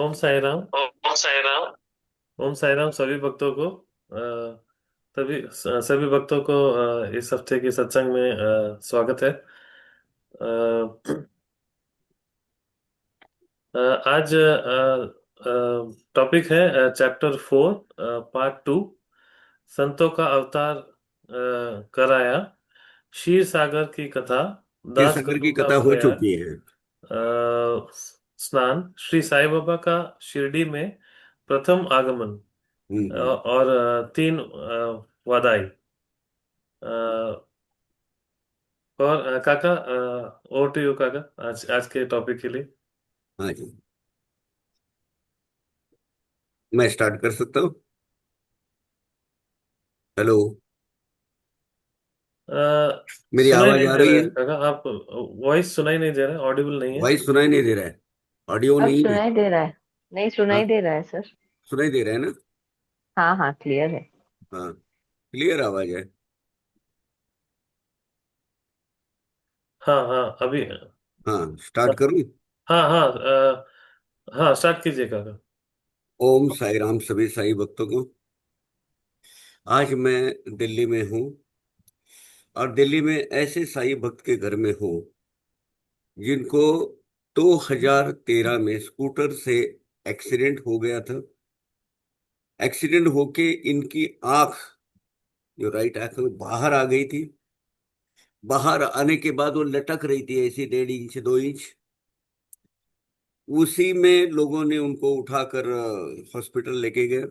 ओम साई राम। ओम साई राम। ओम साई राम सभी भक्तों को सभी भक्तों को इस हफ्ते के सत्संग में स्वागत है। आज टॉपिक है चैप्टर 4, पार्ट 2, संतों का अवतार कराया, क्षीर सागर की कथा, क्षीर दास सागर गरु की का कथा हो प्रयाग, चुकी है। स्नान, श्री साईं बाबा का शिरडी में प्रथम आगमन, हम्म। और तीन वादाई। और काका, ओवर टू यू काका, आज आज के टॉपिक के लिए। हाँ जी, मैं स्टार्ट कर सकता हूँ। हेलो, अ, मेरी सुनाई आवाज नहीं आ दे रही रहा है? है काका, आप वॉइस सुनाई नहीं दे रहा है, ऑडिबल नहीं है। वॉइस सुनाई नहीं दे रहा है? ऑडियो अब नहीं है? सुनाई दे रहा है। नहीं हाँ, सुनाई दे रहा है सर। सुनाई दे रहा है ना? हाँ हाँ, क्लियर है। हाँ, क्लियर आवाज है। हाँ हाँ, अभी। हाँ, स्टार्ट करूँ? हाँ हाँ, हाँ स्टार्ट कीजिए काका। ओम साई राम सभी साई भक्तों को। आज मैं दिल्ली में हूँ, और दिल्ली में ऐसे साई भक्त के घर में हूँ जिनको 2013 में स्कूटर से एक्सीडेंट हो गया था। एक्सीडेंट होके इनकी आंख, जो राइट आंख है, वो बाहर आ गई थी। बाहर आने के बाद वो लटक रही थी ऐसी 1.5 इंच 2 इंच। उसी में लोगों ने उनको उठाकर हॉस्पिटल लेके गए।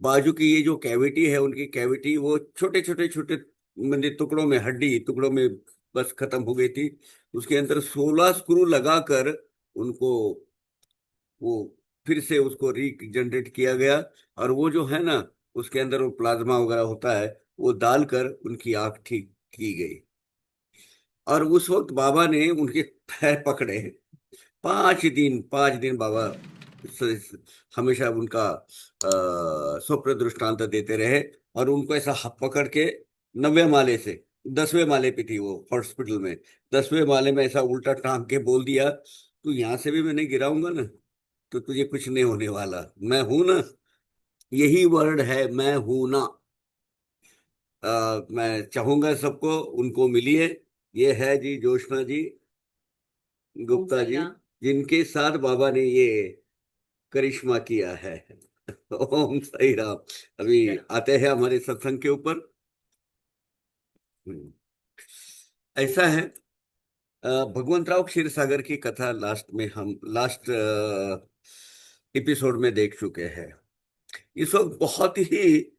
बाजू की ये जो कैविटी है, उनकी कैविटी वो छोटे छोटे छोटे मतलब टुकड़ों में, हड्डी टुकड़ों में बस खत्म हो गई थी। उसके अंदर 16 स्क्रू लगाकर उनको वो फिर से उसको रीजनरेट किया गया। और वो जो है ना, उसके अंदर वो प्लाज्मा वगैरह होता है, वो डालकर उनकी आंख ठीक की गई। और उस वक्त बाबा ने उनके पैर पकड़े। 5 दिन बाबा हमेशा उनका स्वप्न दृष्टांत देते रहे। और उनको ऐसा पकड़ के 90 माले से 10वें माले पे थी वो हॉस्पिटल में। 10वें माले में ऐसा उल्टा टांग के बोल दिया, तू यहाँ से भी मैं नहीं गिराऊंगा ना, तो तुझे कुछ नहीं होने वाला, मैं हूं ना। यही वर्ड है, मैं हूं ना। मैं चाहूंगा सबको उनको मिलिए। ये है जी जोशना जी ओम गुप्ता साई जी, राम। जिनके साथ बाबा ने ये करिश्मा किया है। ओम साई राम। अभी आते हैं हमारे सत्संग के ऊपर। हम्म, ऐसा है, भगवंतराव क्षीरसागर की कथा लास्ट में हम लास्ट एपिसोड में देख चुके हैं। इस वक्त बहुत ही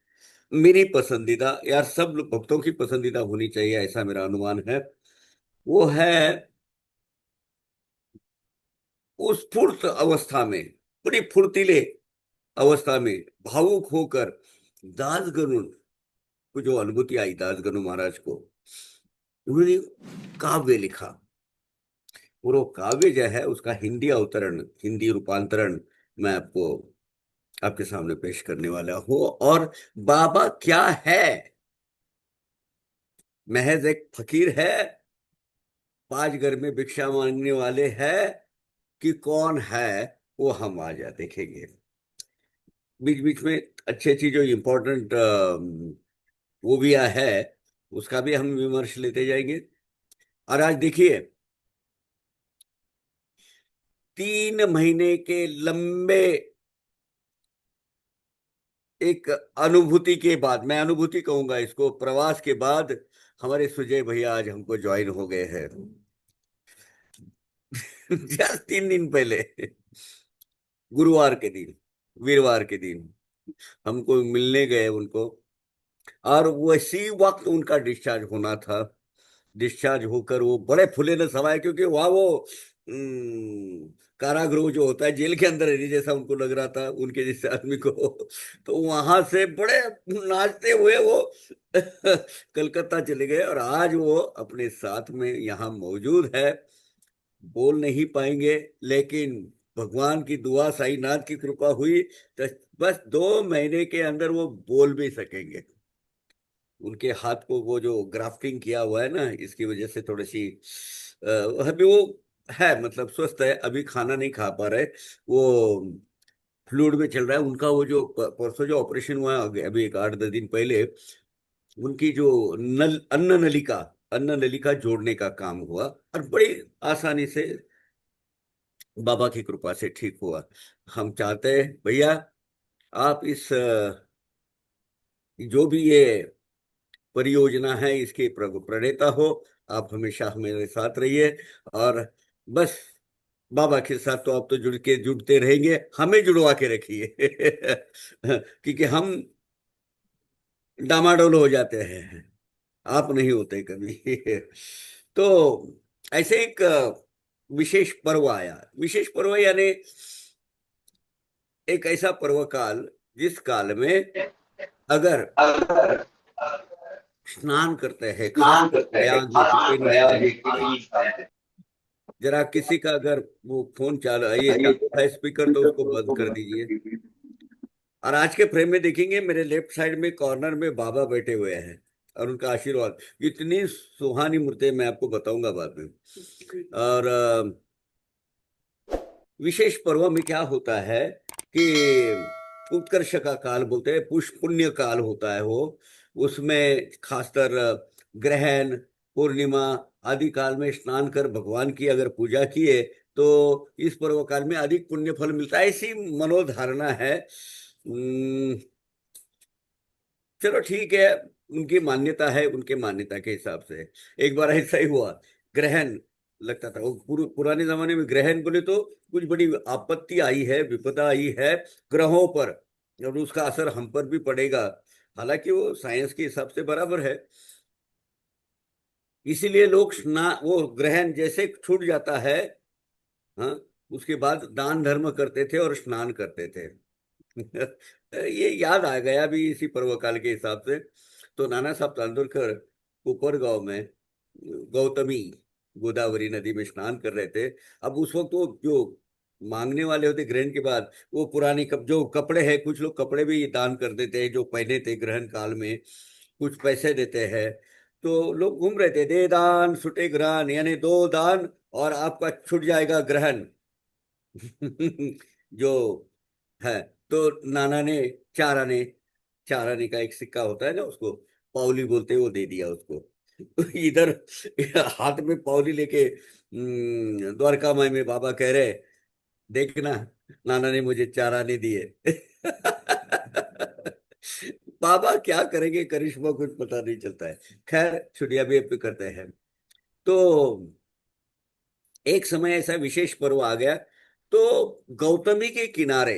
मेरी पसंदीदा, यार सब भक्तों की पसंदीदा होनी चाहिए ऐसा मेरा अनुमान है, वो है उस फुर्त अवस्था में, पूरी फुर्तीले अवस्था में भावुक होकर दास गरुड़ को जो अनुभूति आई, दास गरुड़ महाराज को, उन्होंने काव्य लिखा। और वो काव्य जो है उसका हिंदी अवतरण, हिंदी रूपांतरण मैं आपको आपके सामने पेश करने वाला हूँ। और बाबा क्या है, महज एक फकीर है, 5 घर में भिक्षा मांगने वाले हैं, कि कौन है, वो हम आज देखेंगे। बीच बीच में अच्छी अच्छी जो इम्पोर्टेंट वो भी है, उसका भी हम विमर्श लेते जाएंगे। और आज देखिए, 3 महीने के लंबे एक अनुभूति के बाद, मैं अनुभूति कहूंगा इसको, प्रवास के बाद हमारे सुजय भैया आज हमको ज्वाइन हो गए हैं। जस्ट 3 दिन पहले, गुरुवार के दिन, वीरवार के दिन हमको मिलने गए उनको। और वैसी वक्त उनका डिस्चार्ज होना था। डिस्चार्ज होकर वो बड़े फूले न समाये, क्योंकि वहां वो कारागृह जो होता है, जेल के अंदर है जैसा उनको लग रहा था, उनके जैसे आदमी को। तो वहां से बड़े नाचते हुए वो कलकत्ता चले गए, और आज वो अपने साथ में यहाँ मौजूद है। बोल नहीं पाएंगे, लेकिन भगवान की दुआ, साईनाथ की कृपा हुई तो बस 2 महीने के अंदर वो बोल भी सकेंगे। उनके हाथ को वो जो ग्राफ्टिंग किया हुआ है ना, इसकी वजह से थोड़ी सी अभी वो है, मतलब स्वस्थ है, अभी खाना नहीं खा पा रहे। वो फ्लूइड में चल रहा है उनका। वो जो परसों जो ऑपरेशन हुआ है, अभी एक 8-10 दिन पहले, उनकी जो अन्न नलिका जोड़ने का काम हुआ, और बड़ी आसानी से बाबा की कृपा से ठीक हुआ। हम चाहते हैं भैया, आप इस जो भी ये परियोजना है इसके प्रणेता हो, आप हमेशा हमारे साथ रहिए। और बस बाबा के साथ तो आप तो जुड़ते रहेंगे, हमें जुड़वा के रखिए। क्योंकि हम डामाडोल हो जाते हैं, आप नहीं होते कभी। तो ऐसे एक विशेष पर्व आया। विशेष पर्व यानी एक ऐसा पर्व काल जिस काल में अगर अगर स्नान करते हैं, खास स्नान करते हैं प्रयाग में खाना जितने लोग प्रयाग हैं, एक जरा किसी का अगर वो फोन चालू ये ये चालू है स्पीकर तो उसको बंद कर दीजिए। और आज के फ्रेम में देखेंगे मेरे लेफ्ट साइड में कॉर्नर में बाबा बैठे हुए हैं, और उनका आशीर्वाद इतनी सुहानी मूर्ति है, मैं आपको बताऊंगा बाद में। और विशेष पर्व में क्या होता है कि उत्कर्ष का काल बोलते हैं, पुण्य काल होता है वो। उसमें खासकर ग्रहण, पूर्णिमा आदि काल में स्नान कर भगवान की अगर पूजा किए तो इस पर्व काल में अधिक पुण्य फल मिलता है, ऐसी मनोधारणा है। चलो ठीक है, उनकी मान्यता है, उनके मान्यता के हिसाब से। एक बार ऐसा ही हुआ, ग्रहण लगता था। वो पुराने जमाने में ग्रहण बोले तो कुछ बड़ी आपत्ति आई है, विपदा आई है ग्रहों पर, और उसका असर हम पर भी पड़ेगा। हालांकि वो साइंस के हिसाब से बराबर है। इसीलिए लोग वो ग्रहण जैसे छूट जाता है, हाँ, उसके बाद दान धर्म करते थे और स्नान करते थे। ये याद आ गया भी इसी पर्व काल के हिसाब से। तो नाना साहब तांदुलकर ऊपर गांव में गौतमी गोदावरी नदी में स्नान कर रहे थे। अब उस वक्त वो जो मांगने वाले होते ग्रहण के बाद, वो पुरानी जो कपड़े हैं, कुछ लोग कपड़े भी दान कर देते हैं जो पहने थे ग्रहण काल में, कुछ पैसे देते हैं। तो लोग घूम रहे थे, दे दान छुटे ग्रहण, यानी दो दान और आपका छूट जाएगा ग्रहण। जो है, तो नाना ने, चार आने, चार आने का एक सिक्का होता है ना, उसको पावली बोलते हैं, वो दे दिया उसको। इधर हाथ में पावली लेके द्वारका माई में बाबा कह रहे, देखना नाना ने मुझे 4 आने दिए। बाबा क्या करेंगे, करिश्मा कुछ पता नहीं चलता है। खैर छुट्टियां भी अब करते हैं। तो एक समय ऐसा विशेष पर्व आ गया, तो गौतमी के किनारे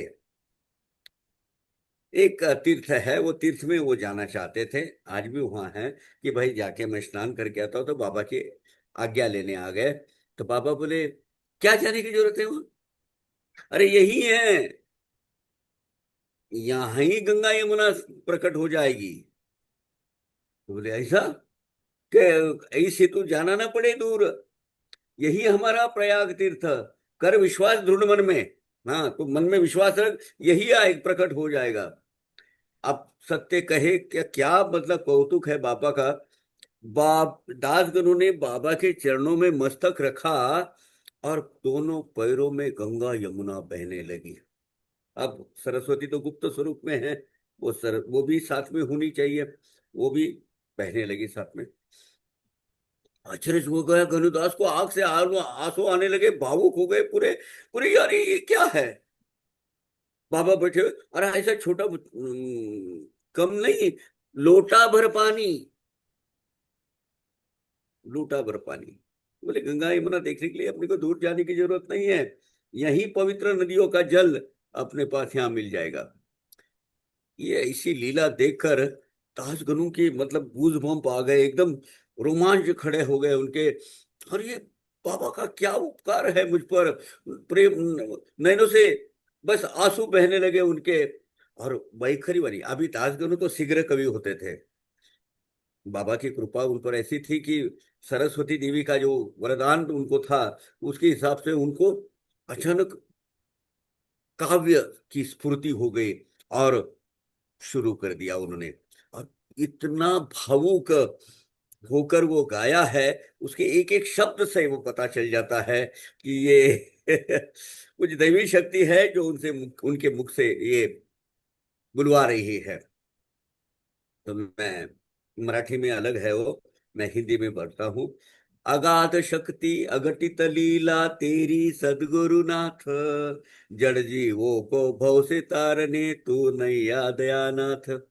एक तीर्थ है, वो तीर्थ में वो जाना चाहते थे, आज भी वहां है कि भाई जाके मैं स्नान करके आता हूँ। तो बाबा की आज्ञा लेने आ गए। तो बाबा बोले क्या जाने की जरूरत है वहां, अरे यही है, यहाँ ही गंगा यमुना प्रकट हो जाएगी। तो बोले ऐसा कि ऐसे तो जाना ना पड़े दूर, यही हमारा प्रयाग तीर्थ, कर विश्वास दृढ़ मन में। हाँ, तो मन में विश्वास रख, यही आए प्रकट हो जाएगा। अब सत्य कहे क्या, क्या मतलब कौतुक है बाबा का। दासगणों ने बाबा के चरणों में मस्तक रखा, और दोनों पैरों में गंगा यमुना बहने लगी। अब सरस्वती तो गुप्त स्वरूप में है, वो भी साथ में होनी चाहिए, वो भी बहने लगी साथ में। आश्चर्य हो गया गनुदास को, आंख से आंसू आने लगे, भावुक हो गए पूरे पूरे, यार ये क्या है। बाबा बैठे हुए, अरे ऐसा छोटा कम नहीं, लोटा भर पानी, लोटा भर पानी। बोले गंगा यमुना देखने के लिए अपने को दूर जाने की जरूरत नहीं है, यही पवित्र नदियों का जल अपने पास यहाँ मिल जाएगा। ये ऐसी लीला देखकर दासगणों की मतलब गूज आ गए, एकदम रोमांच खड़े हो गए उनके। और ये बाबा का क्या उपकार है मुझ पर, प्रेम नैनों से बस आंसू बहने लगे उनके। और वैखरी बनी। अभी दासगणु तो शीघ्र कवि होते थे, बाबा की कृपा उन पर ऐसी थी कि सरस्वती देवी का जो वरदान उनको था, उसके हिसाब से उनको अचानक काव्य की स्फूर्ति हो गई, और शुरू कर दिया उन्होंने। और इतना भावुक होकर वो गाया है, उसके एक एक शब्द से वो पता चल जाता है कि ये कुछ दैवी शक्ति है जो उनके मुख से ये बुलवा रही है। तो मैं, मराठी में अलग है वो, मैं हिंदी में पढ़ता हूँ। अगाध शक्ति अघटित लीला तेरी सद्गुरुनाथ, जड़ जीवों को भव से तारने तू नैया दयानाथ।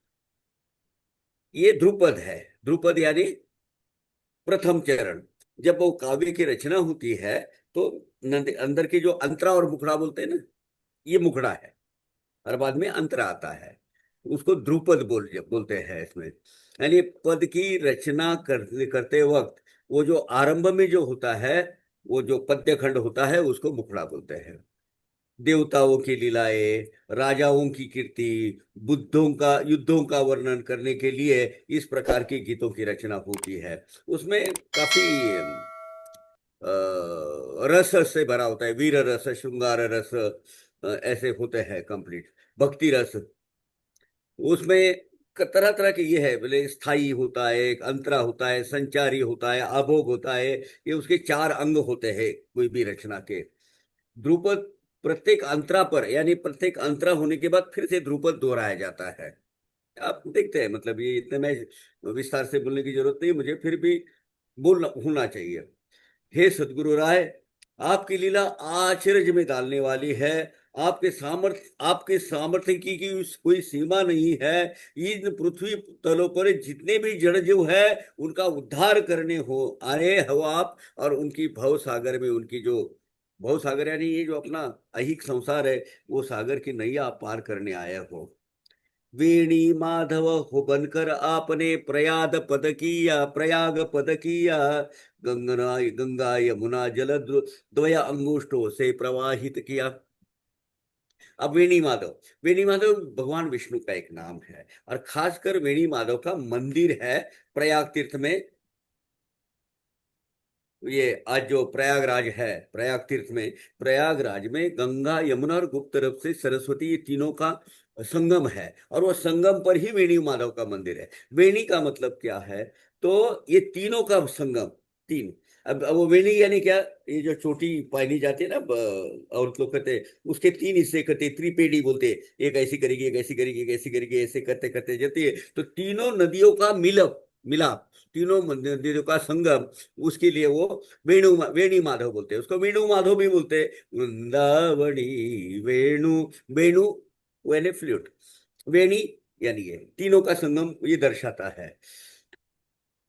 ये ध्रुपद है। ध्रुपद यानी प्रथम चरण। जब वो काव्य की रचना होती है तो अंदर के जो अंतरा और मुखड़ा बोलते हैं ना, ये मुखड़ा है और बाद में अंतरा आता है, उसको ध्रुपद बोलते हैं इसमें। यानी पद की रचना करते वक्त वो जो आरंभ में जो होता है, वो जो पद्य खंड होता है उसको मुखड़ा बोलते हैं। देवताओं की लीलाएं, राजाओं की कीर्ति, बुद्धों का युद्धों का वर्णन करने के लिए इस प्रकार के गीतों की रचना होती है। उसमें काफी रस से भरा होता है, वीर रस, श्रृंगार रस, ऐसे होते हैं कंप्लीट, भक्ति रस। उसमें तरह तरह के ये है, बोले स्थाई होता है, एक अंतरा होता है, संचारी होता है, आभोग होता है। ये उसके चार अंग होते हैं कोई भी रचना के। ध्रुपद प्रत्येक अंतरा पर, यानी प्रत्येक अंतरा होने के बाद फिर से ध्रुपद दोहराया जाता है। आप देखते हैं, मतलब ये इतने में विस्तार से बोलने की जरूरत नहीं मुझे, फिर भी बोलना होना चाहिए। हे सदगुरु राय, आपकी लीला आश्चर्य में डालने वाली है। आपके सामर्थ्य की कोई सीमा नहीं है। इन पृथ्वी तलों पर जितने भी जड़ जीव है उनका उद्धार करने हो आए हो आप, और उनकी भव सागर में, उनकी जो भव सागर यानी ये जो अपना ऐहिक संसार है, वो सागर की नैया आप पार करने आए हो। वेणी माधव हो बनकर आपने प्रयाग पद किया, गंगा यमुना जल द्वय अंगुष्ठों से प्रवाहित किया। अब वेणी माधव भगवान विष्णु का एक नाम है, और खासकर वेणी माधव का मंदिर है प्रयाग तीर्थ में। ये आज जो प्रयागराज है, प्रयाग तीर्थ में, प्रयागराज में गंगा यमुना और गुप्त तरफ से सरस्वती, ये तीनों का संगम है, और वो संगम पर ही वेणी माधव का मंदिर है। वेणी का मतलब क्या है, तो ये तीनों का संगम, तीन। अब वो वेणी यानी क्या, ये जो चोटी पहनी जाती है ना, औरत लोग कहते हैं, उसके तीन हिस्से करते, त्रिपेड़ी बोलते हैं। एक ऐसी करेगी, एक ऐसी करेगी, एक ऐसी करेगी, ऐसे करते करते जाती है। तो तीनों नदियों का मिलाप, तीनों नदियों का संगम, उसके लिए वो वेणी माधव बोलते हैं। उसको वेणु माधव भी बोलते हैं। वृंदावनी वेणु, वेणु यानी फ्लूट, वेणी यानी ये तीनों का संगम ये दर्शाता है।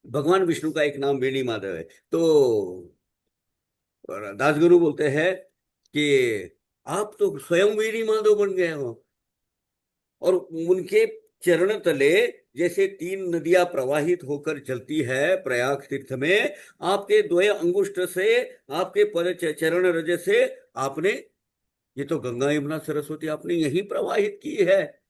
भगवान विष्णु का एक नाम वेणी माधव है। तो दासगुरु बोलते हैं कि आप तो स्वयं वेणी माधव बन गए हो, और उनके चरण तले जैसे तीन नदियां प्रवाहित होकर चलती है प्रयाग तीर्थ में, आपके द्वय अंगुष्ठ से, आपके पद चरण रज से आपने, ये तो गंगा यमुना सरस्वती आपने यही प्रवाहित की है।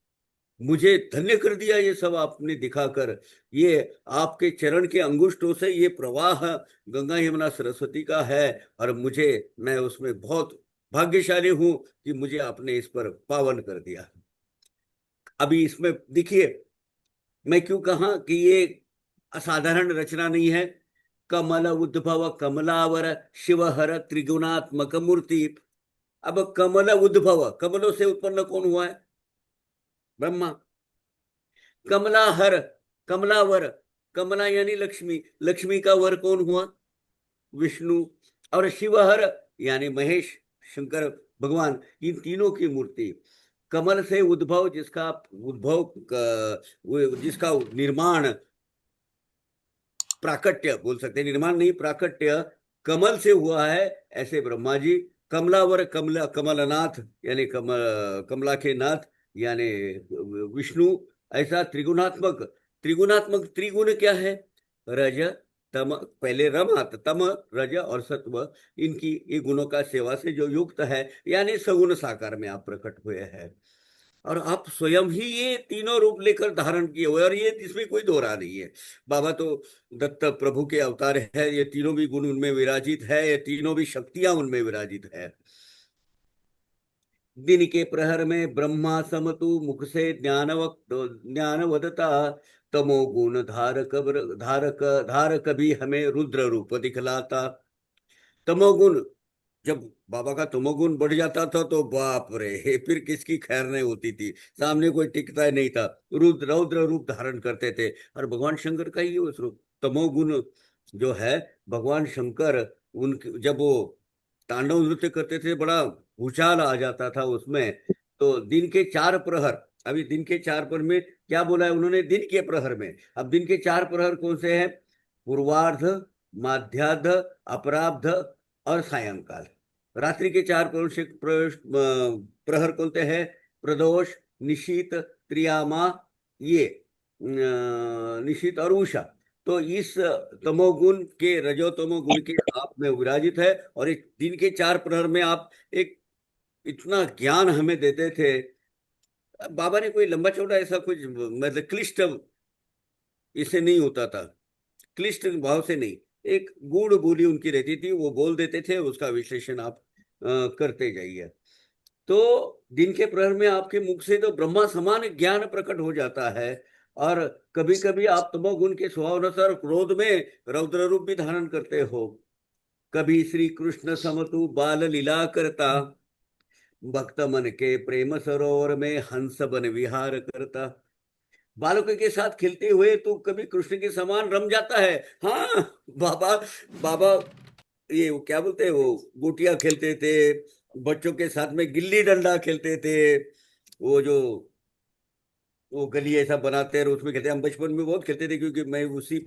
मुझे धन्य कर दिया ये सब आपने दिखाकर। ये आपके चरण के अंगुष्ठों से ये प्रवाह गंगा यमुना सरस्वती का है, और मैं उसमें बहुत भाग्यशाली हूं कि मुझे आपने इस पर पावन कर दिया। अभी इसमें देखिए, मैं क्यों कहा कि ये असाधारण रचना नहीं है। कमल उद्भव कमलावर शिवहर त्रिगुणात्मक मूर्ति। अब कमल उद्भव, कमलों से उत्पन्न कौन हुआ है? ब्रह्मा। कमलाहर, कमलावर, कमला यानी लक्ष्मी, लक्ष्मी का वर कौन हुआ? विष्णु। और शिवहर यानी महेश, शंकर भगवान। इन तीनों की मूर्ति। कमल से उद्भव, जिसका निर्माण, प्राकट्य बोल सकते हैं, निर्माण नहीं प्राकट्य, कमल से हुआ है, ऐसे ब्रह्मा जी। कमलावर, कमलनाथ यानी कमला के नाथ यानी विष्णु। ऐसा त्रिगुणात्मक, त्रिगुण क्या है? रज तम, पहले रम आता, तम रज और सत्व, इनकी ये गुणों का सेवा से जो युक्त है, यानी सगुण साकार में आप प्रकट हुए हैं। और आप स्वयं ही ये तीनों रूप लेकर धारण किए हुए, और ये इसमें कोई दोहरा नहीं है। बाबा तो दत्त प्रभु के अवतार है, ये तीनों भी गुण उनमें विराजित है, ये तीनों भी शक्तियां उनमें विराजित है। दिन के प्रहर में ब्रह्मा समतु मुख से ज्ञान वदता, तमोगुण धारक धारक धारक भी हमें रुद्र रूप दिखलाता। तमोगुण, जब बाबा का तमोगुण बढ़ जाता था तो बाप रे, फिर किसकी खैर नहीं होती थी, सामने कोई टिकता ही नहीं था। रुद्र रौद्र रूप धारण करते थे। और भगवान शंकर का ही उस रूप तमोगुण जो है, भगवान शंकर उनके जब वो तांडव नृत्य करते थे, बड़ा भूचाल आ जाता था उसमें। तो दिन के 4 प्रहर, अभी दिन के 4 प्रहर में क्या बोला है उन्होंने, दिन के प्रहर में। अब दिन के 4 प्रहर कौन से हैं? पूर्वार्ध, माध्यार्ध, अपराह्न और सायंकाल। रात्रि के 4 प्रहर से प्रहर कौन से हैं? प्रदोष, निशीत, त्रियामा, ये निशीत और उषा। तो इस तमोगुण के, रजोतमो गुण के आप में विराजित है। और एक दिन के 4 प्रहर में आप एक इतना ज्ञान हमें देते थे। बाबा ने कोई लंबा चौड़ा ऐसा कुछ मतलब क्लिष्ट इसे नहीं होता था, क्लिष्ट भाव से नहीं, एक गूढ़ बोली उनकी रहती थी, वो बोल देते थे, उसका विश्लेषण आप करते जाइए। तो दिन के प्रहर में आपके मुख से तो ब्रह्मा समान ज्ञान प्रकट हो जाता है। और कभी कभी आप तमोगुण के स्वभाव अनुसार क्रोध में रौद्र रूप भी धारण करते हो। कभी श्री कृष्ण समतु बाल लीला करता, भक्त मन के प्रेम सरोवर में हंस बन विहार करता। बालकों के साथ खेलते हुए तो कभी कृष्ण के समान रम जाता है। हाँ, बाबा बाबा ये वो क्या बोलते हैं, वो गोटियां खेलते थे, बच्चों के साथ में गिल्ली डंडा खेलते थे। वो जो वो गली ऐसा बनाते हैं और उसमें खेलते हैं। हम बचपन में बहुत खेलते थे, क्योंकि मैं उसी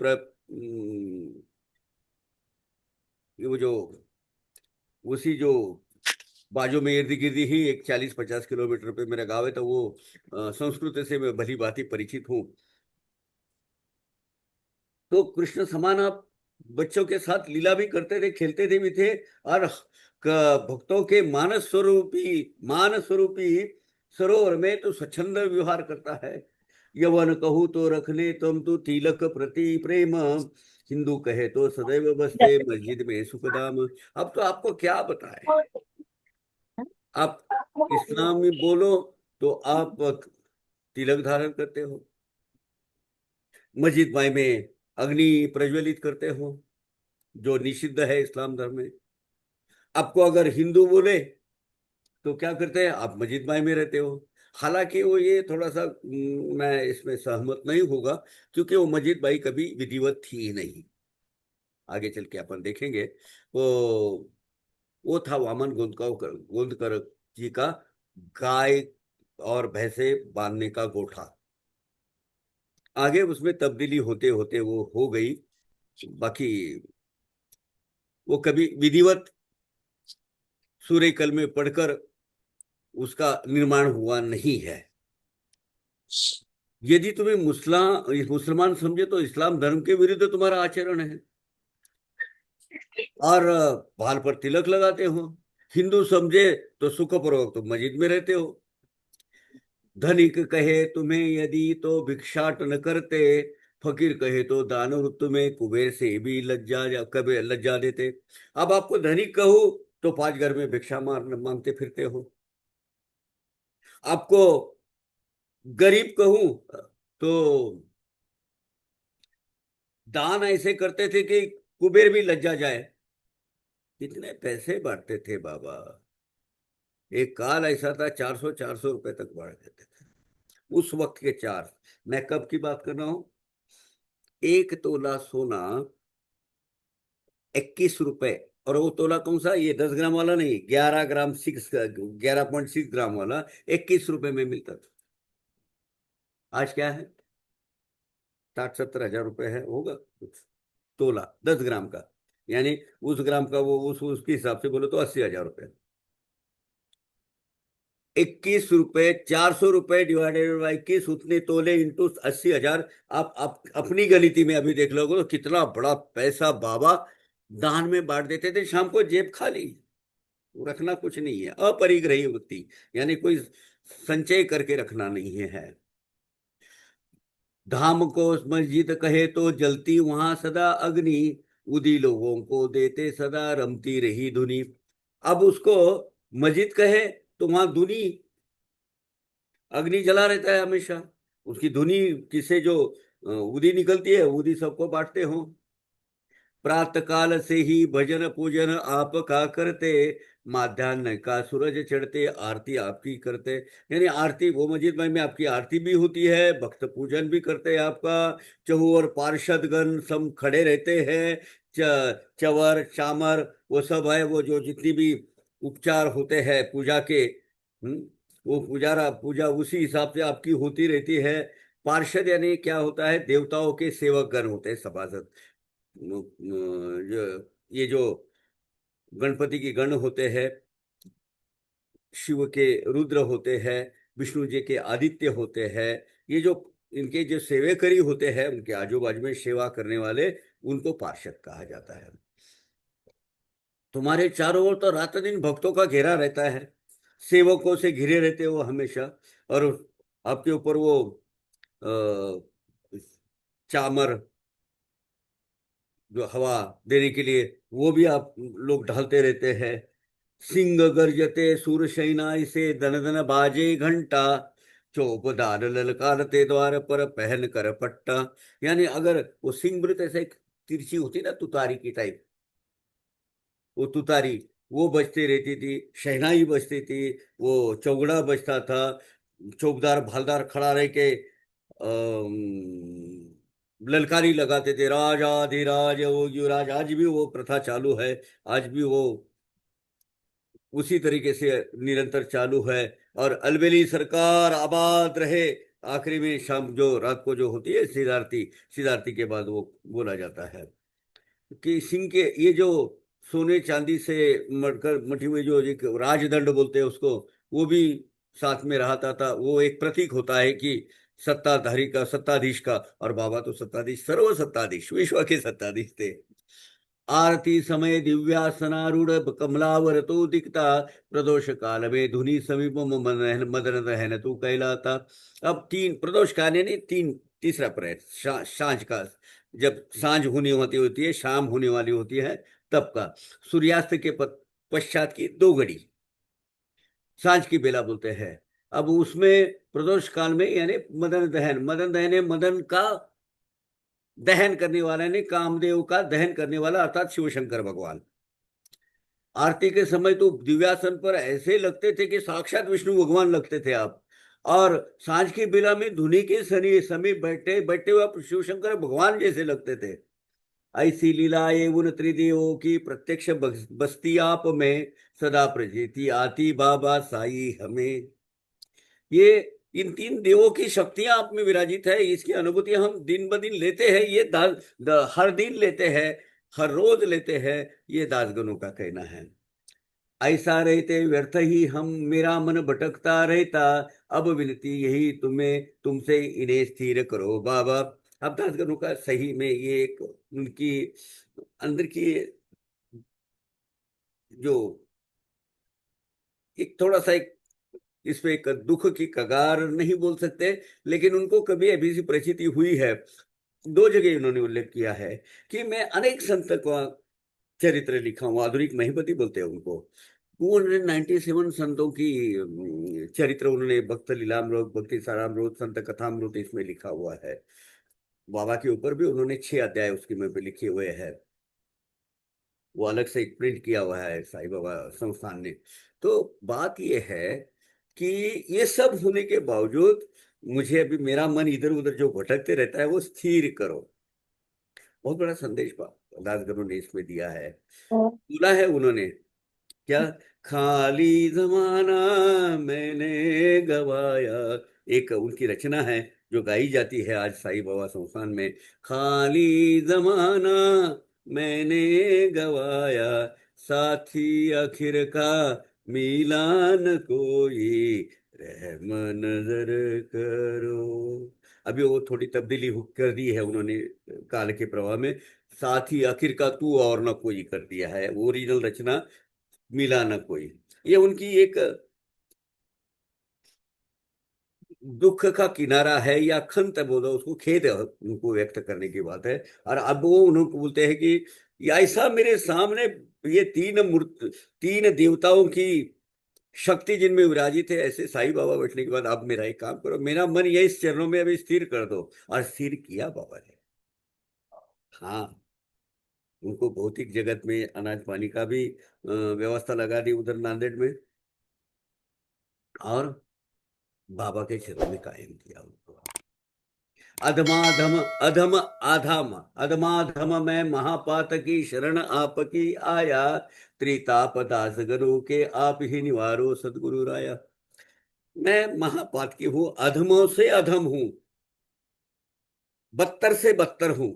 वो जो उसी जो बाजू में इर्द गिर्द ही एक 40-50 किलोमीटर पे मेरा गाँव है, तो वो संस्कृत से मैं भली भांति परिचित हूँ। तो कृष्ण समान आप बच्चों के साथ लीला भी करते थे, खेलते थे भी थे। और भक्तों के मानस स्वरूपी सरोवर में तो स्वच्छंद व्यवहार करता है। यवन कहूँ तो रखने तुम तो तिलक प्रति प्रेम, हिंदू कहे तो सदैव बसते मस्जिद में सुखदाम। अब तो आपको क्या बताएं, आप इस्लाम में बोलो तो आप तिलक धारण करते हो, मस्जिद माई में अग्नि प्रज्वलित करते हो, जो निषिद्ध है इस्लाम धर्म में। आपको अगर हिंदू बोले तो क्या करते हैं, आप मस्जिद माई में रहते हो। हालांकि वो ये थोड़ा सा मैं इसमें सहमत नहीं होगा, क्योंकि वो मस्जिद बाई कभी विधिवत थी ही नहीं। आगे चल के अपन देखेंगे। वो था वामन गोंदकर जी का गाय और भैंसे बांधने का गोठा। आगे उसमें तब्दीली होते होते वो हो गई। बाकी वो कभी विधिवत सूर्य कल में पढ़कर उसका निर्माण हुआ नहीं है। यदि तुम्हें मुसलमान समझे तो इस्लाम धर्म के विरुद्ध तुम्हारा आचरण है। और बाल पर तिलक लगाते हो। हिंदू समझे तो सुखपूर्वक तुम मस्जिद में रहते हो। धनिक कहे तुम्हें यदि तो भिक्षाटन करते, फकीर कहे तो दान तुम्हें कुबेर से भी कबे लज्जा देते। अब आपको धनिक कहूं तो 5 घर में भिक्षा मांगते फिरते हो। आपको गरीब कहूं तो दान ऐसे करते थे कि कुबेर भी लज्जा जाए। कितने पैसे बांटते थे बाबा। एक काल ऐसा था 400-400 रुपए तक बांट देते थे उस वक्त के चार। मैं कब की बात कर रहा हूं, 1 तोला सोना 21 रुपए। और वो तोला कौन सा, ये 10 ग्राम वाला नहीं, 11.6 ग्राम वाला 21 रुपए में मिलता था। आज क्या है, 60-70 हजार रुपए है, होगा कुछ तोला 10 ग्राम का। यानी उस ग्राम का वो उसके हिसाब से बोलो तो 80 हजार रुपए। 21 रुपए, 400 रुपए डिवाइडेड बाई 21, उतने तोले इंटू 80 हजार। आप अपनी गलीती में अभी देख लोगे तो कितना बड़ा पैसा बाबा दान में बांट देते थे। शाम को जेब खाली, रखना कुछ नहीं है, अपरिग्रही वृत्ति, यानी कोई संचय करके रखना नहीं है। धाम को मस्जिद कहे तो जलती वहां सदा अग्नि, उदी लोगों को देते सदा रमती रही धुनी। अब उसको मस्जिद कहे तो वहां धुनी, अग्नि जला रहता है हमेशा। उसकी धुनी किसे जो उदी निकलती है, उदी सबको बांटते हो। प्रातः काल से ही भजन पूजन आपका करते, माध्यान्ह का सूरज चढ़ते आरती आपकी करते। यानी आरती, वो मस्जिद में आपकी आरती भी होती है, भक्त पूजन भी करते हैं आपका। चहु और पार्षदगण सब खड़े रहते हैं, चवर चामर वो सब है, वो जो जितनी भी उपचार होते हैं पूजा के, वो पूजा उसी हिसाब से आपकी होती रहती है। पार्षद यानी क्या होता है, देवताओं के सेवक गण होते हैं, सभासद। ये जो गणपति के गण होते हैं, शिव के रुद्र होते हैं, विष्णु जी के आदित्य होते हैं, ये जो इनके जो सेवेकरी होते हैं, उनके आजू बाजू में सेवा करने वाले, उनको पार्षद कहा जाता है। तुम्हारे चारों ओर तो रात दिन भक्तों का घेरा रहता है, सेवकों से घिरे रहते हो हमेशा। और आपके ऊपर वो चामर जो हवा देने के लिए, वो भी आप लोग ढालते रहते हैं। सिंह गर्जते सूरसेना से दन दन बाजे घंटा, चौपदार ललकारते द्वार पर पहन कर पट्टा। यानी अगर वो सिंह वृत ऐसे एक तिरछी होती ना, तुतारी की टाइप, वो तुतारी वो बजती रहती थी, शहनाई बजती थी, वो चौगड़ा बजता था, चौकदार भालदार खड़ा रह के ललकारी लगाते थे, राजाधिराज वो युवराज। आज भी वो प्रथा चालू है, आज भी वो उसी तरीके से निरंतर चालू है। और अलबेली सरकार आबाद रहे, आखिरी में शाम जो रात को जो होती है सिद्धार्थी, सिद्धार्थी के बाद वो बोला जाता है कि सिंह के ये जो सोने चांदी से मटकर मटी हुई जो एक राजदंड बोलते हैं उसको, वो भी साथ में रहता था। वो एक प्रतीक होता है कि सत्ताधारी का, सत्ताधीश का। और बाबा तो सत्ताधीश, सर्व सत्ताधीश, विश्व के सत्ताधीश थे। आरती समय दिव्यासनारूढ़ कमलावर तो दिखता, प्रदोष काल में धुनि समीप मदन रहन तू कहलाता। अब तीन प्रदोष काल यानी तीसरा प्रहर, सांझ का, जब सांझ होने होती होती है, शाम होने वाली होती है, तब का सूर्यास्त के पश्चात की 2 घड़ी सांझ की बेला बोलते हैं। अब उसमें प्रदोष काल में यानी मदन दहन, मदन दहन है मदन का दहन करने वाला ने, कामदेव का दहन करने वाला अर्थात शिव शंकर भगवान। आरती के समय तो दिव्यासन पर ऐसे लगते थे कि साक्षात विष्णु भगवान लगते थे आप। और सांझ की बेला में धुनी के समीप बैठे बैठे हुए आप शिव शंकर भगवान जैसे लगते थे। ऐसी लीलाएं उन त्रिदेवों की प्रत्यक्ष बस्ती आप में, सदा प्रजेती आती बाबा साई हमें। ये इन 3 देवों की शक्तियां आप में विराजित है, इसकी अनुभूति हम दिन ब दिन लेते हैं। ये हर दिन लेते हैं, हर रोज लेते हैं, ये दासगणों का कहना है। ऐसा रहते व्यर्थ ही हम, मेरा मन भटकता रहता, अब विनती यही तुम्हें तुमसे इन्हें स्थिर करो बाबा। अब दासगणों का सही में ये एक उनकी अंदर की जो एक थोड़ा सा एक इसमें एक दुख की कगार नहीं बोल सकते, लेकिन उनको कभी अभी सी परिस्थिति हुई है। 2 जगह उन्होंने उल्लेख किया है कि मैं अनेक संत का चरित्र लिखा हूँ, आधुनिक महिपति बोलते हैं उनको। उन्होंने 97 संतों की चरित्र उन्होंने भक्त लीलामृत, भक्ति सारामृत, संत कथामृत इसमें लिखा हुआ है। बाबा के ऊपर भी उन्होंने 6 अध्याय उसके में भी लिखे हुए हैं, वो अलग से एक प्रिंट किया हुआ है साईं बाबा संस्थान ने। तो बात यह है कि ये सब होने के बावजूद मुझे अभी मेरा मन इधर उधर जो भटकते रहता है वो स्थिर करो। बहुत बड़ा संदेश दासगणों ने इसमें दिया है। बोला है उन्होंने क्या, खाली जमाना मैंने गवाया, एक उनकी रचना है जो गाई जाती है आज साईं बाबा संस्थान में। खाली जमाना मैंने गवाया, साथी आखिर का मिलान कोई, रहम नजर करो। अभी वो थोड़ी तब्दीली कर दी है उन्होंने काल के प्रवाह में, साथी आखिर का तू और न कोई कर दिया है। ओरिजिनल रचना मिला न कोई, ये उनकी एक दुख का किनारा है, या खंत बोलो उसको, खेद उनको व्यक्त करने की बात है। और अब वो उनको बोलते हैं कि ऐसा मेरे सामने ये 3 देवताओं की शक्ति जिनमें विराजित है, ऐसे साईं बाबा बैठने के बाद आप मेरा एक काम करो, मेरा मन यही इस चरणों में अभी स्थिर कर दो। और स्थिर किया बाबा ने। हाँ, उनको भौतिक जगत में अनाज पानी का भी व्यवस्था लगा दी उधर नांदेड़ में, और बाबा के चरण में कायम किया उनको। अधमाधम अधम आधम अधमाधम मैं महापात की शरण आपकी आया, त्रिताप दास गुरु के आप ही निवारो सदगुरु राया। मैं महापात की हूं, अधमों से अधम हूं, बदतर से बदतर हूं,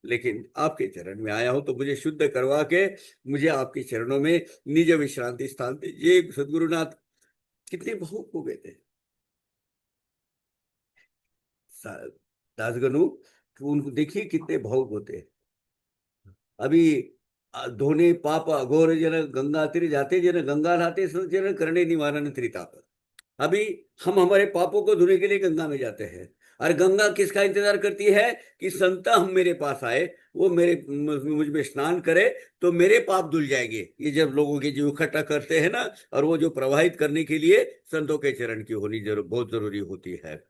लेकिन आपके चरण में आया हूं तो मुझे शुद्ध करवा के मुझे आपके चरणों में निज विश्रांति स्थान दीजिए। सदगुरुनाथ कितने भावुक हो गए थे दासगनु, तो उनको देखिए कितने भावुक होते हैं। अभी धोने पाप अघोर जन गंगा तीर जाते, जन गंगा नहाते सो जन करने निवारण त्रिताप। अभी हम हमारे पापों को धोने के लिए गंगा में जाते हैं, और गंगा किसका इंतजार करती है कि संता हम मेरे पास आए, वो मेरे मुझ में स्नान करे तो मेरे पाप धुल जाएंगे। ये जब लोगों के जीव इकट्ठा करते हैं ना, और वो जो प्रवाहित करने के लिए संतों के चरण की होनी बहुत जरूरी होती है।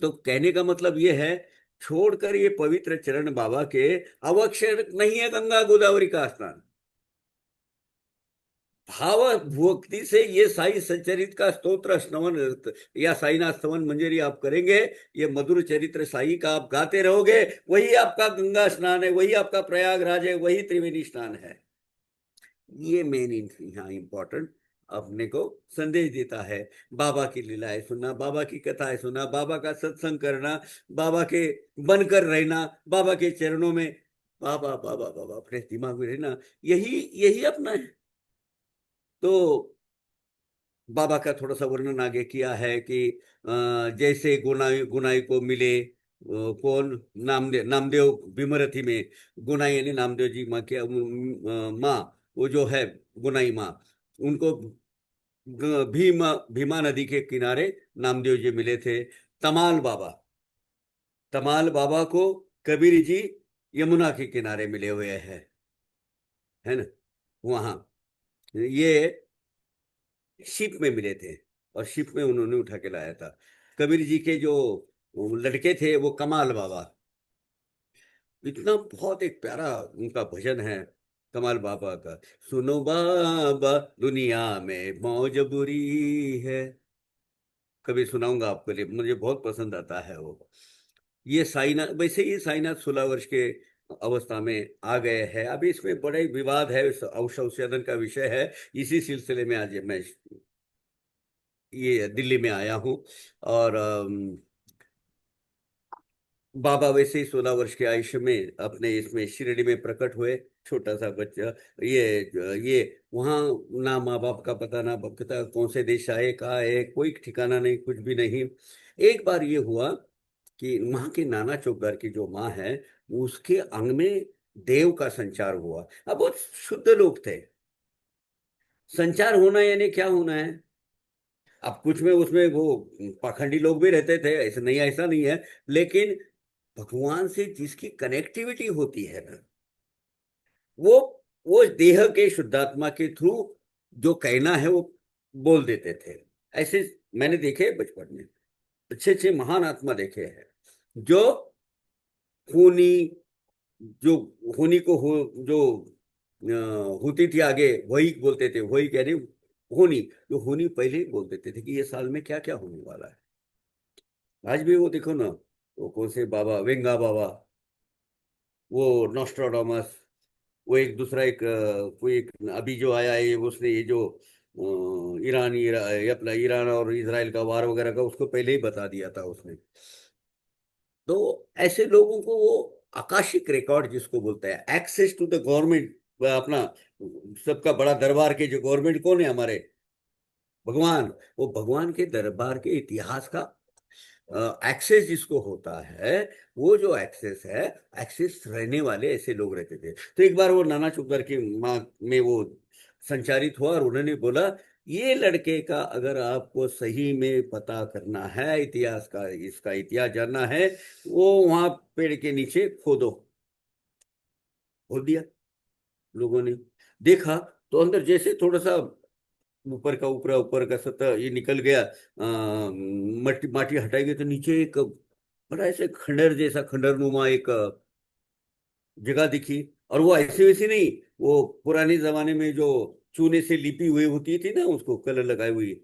तो कहने का मतलब ये है, छोड़कर ये पवित्र चरण बाबा के, आवश्यक नहीं है गंगा गोदावरी का स्नान। भाव भक्ति से ये साई सच्चरित का स्तोत्र श्रवण या साईनाथ स्तवन मंजरी आप करेंगे, ये मधुर चरित्र साई का आप गाते रहोगे, वही आपका गंगा स्नान है, वही आपका प्रयागराज है, वही त्रिवेणी स्नान है। ये मेन यहाँ इंपॉर्टेंट अपने को संदेश देता है। बाबा की लीलाएं सुनना, बाबा की कथाएं सुनना, बाबा का सत्संग करना, बाबा के बनकर रहना, बाबा के चरणों में बाबा बाबा बाबा अपने दिमाग में रहना, यही यही अपना है। तो बाबा का थोड़ा सा वर्णन आगे किया है कि जैसे गुनाई गुनाई को मिले, कौन, नामदेव भीमरथी में गुनाई यानी नामदेव जी माँ के माँ, वो जो है गुनाई माँ, उनको भीमा नदी के किनारे नामदेव जी मिले थे। तमाल बाबा, तमाल बाबा को कबीर जी यमुना के किनारे मिले हुए हैं, है ना, वहां ये शिप में मिले थे, और शिप में उन्होंने उठा के लाया था। कबीर जी के जो लड़के थे वो कमाल बाबा, इतना बहुत एक प्यारा उनका भजन है कमाल बाबा का, सुनो बाबा दुनिया में मौज बुरी है। कभी सुनाऊंगा आपके लिए, मुझे बहुत पसंद आता है वो। ये साईनाथ, वैसे ही साईनाथ 16 वर्ष के अवस्था में आ गए हैं। अभी इसमें बड़ा ही विवाद है, औषधन का विषय है। इसी सिलसिले में आज मैं ये दिल्ली में आया हूँ। और बाबा वैसे ही 16 वर्ष के आयुष्य में अपने इसमें शिरडी में प्रकट हुए, छोटा सा बच्चा। ये वहाँ ना माँ बाप का पता, ना पता कौन से देश आए, कहाँ आए, कोई ठिकाना नहीं, कुछ भी नहीं। एक बार ये हुआ कि वहाँ के नाना चौकदार की जो माँ है, उसके अंग में देव का संचार हुआ। अब बहुत शुद्ध लोग थे। संचार होना यानी क्या होना है, अब कुछ में उसमें वो पाखंडी लोग भी रहते थे, ऐसा नहीं, ऐसा नहीं है, लेकिन भगवान से जिसकी कनेक्टिविटी होती है ना, वो वो देह के शुद्धात्मा के थ्रू जो कहना है वो बोल देते थे। ऐसे मैंने देखे बचपन में, अच्छे अच्छे महान आत्मा देखे हैं, जो खूनी, जो होनी को हो, जो होती थी आगे वही बोलते थे, वही कह रहे होनी, जो होनी पहले ही बोल देते थे कि ये साल में क्या क्या होने वाला है। आज भी वो देखो ना, वो कौन से बाबा, वेंगा बाबा, वो नोस्ट्राडामस, वो एक दूसरा एक कोई एक अभी जो आया है, उसने ये जो ये अपना ईरान और इजराइल का वार वगैरह का उसको पहले ही बता दिया था उसने। तो ऐसे लोगों को वो आकाशिक रिकॉर्ड जिसको बोलते हैं, एक्सेस टू द गवर्नमेंट, अपना सबका बड़ा दरबार के जो गवर्नमेंट कौन है हमारे, भगवान, वो भगवान के दरबार के इतिहास का एक्सेस जिसको होता है, वो जो एक्सेस है, एक्सेस रहने वाले ऐसे लोग रहते थे। तो एक बार वो नाना चुकदर की माँ में वो संचारित हुआ, और उन्होंने बोला, ये लड़के का अगर आपको सही में पता करना है, इतिहास का, इसका इतिहास जानना है, वो वहां पेड़ के नीचे खोदो। खोद दिया लोगों ने, देखा तो अंदर जैसे थोड़ा सा ऊपर का सतह ये निकल गया, मट्टी माटी हटाई गई, तो नीचे एक बड़ा ऐसे खंडर जैसा, खंडरनुमा एक जगह दिखी। और वो ऐसे वैसे नहीं, वो पुराने जमाने में जो चूने से लिपी हुई होती थी ना, उसको कलर लगाई हुई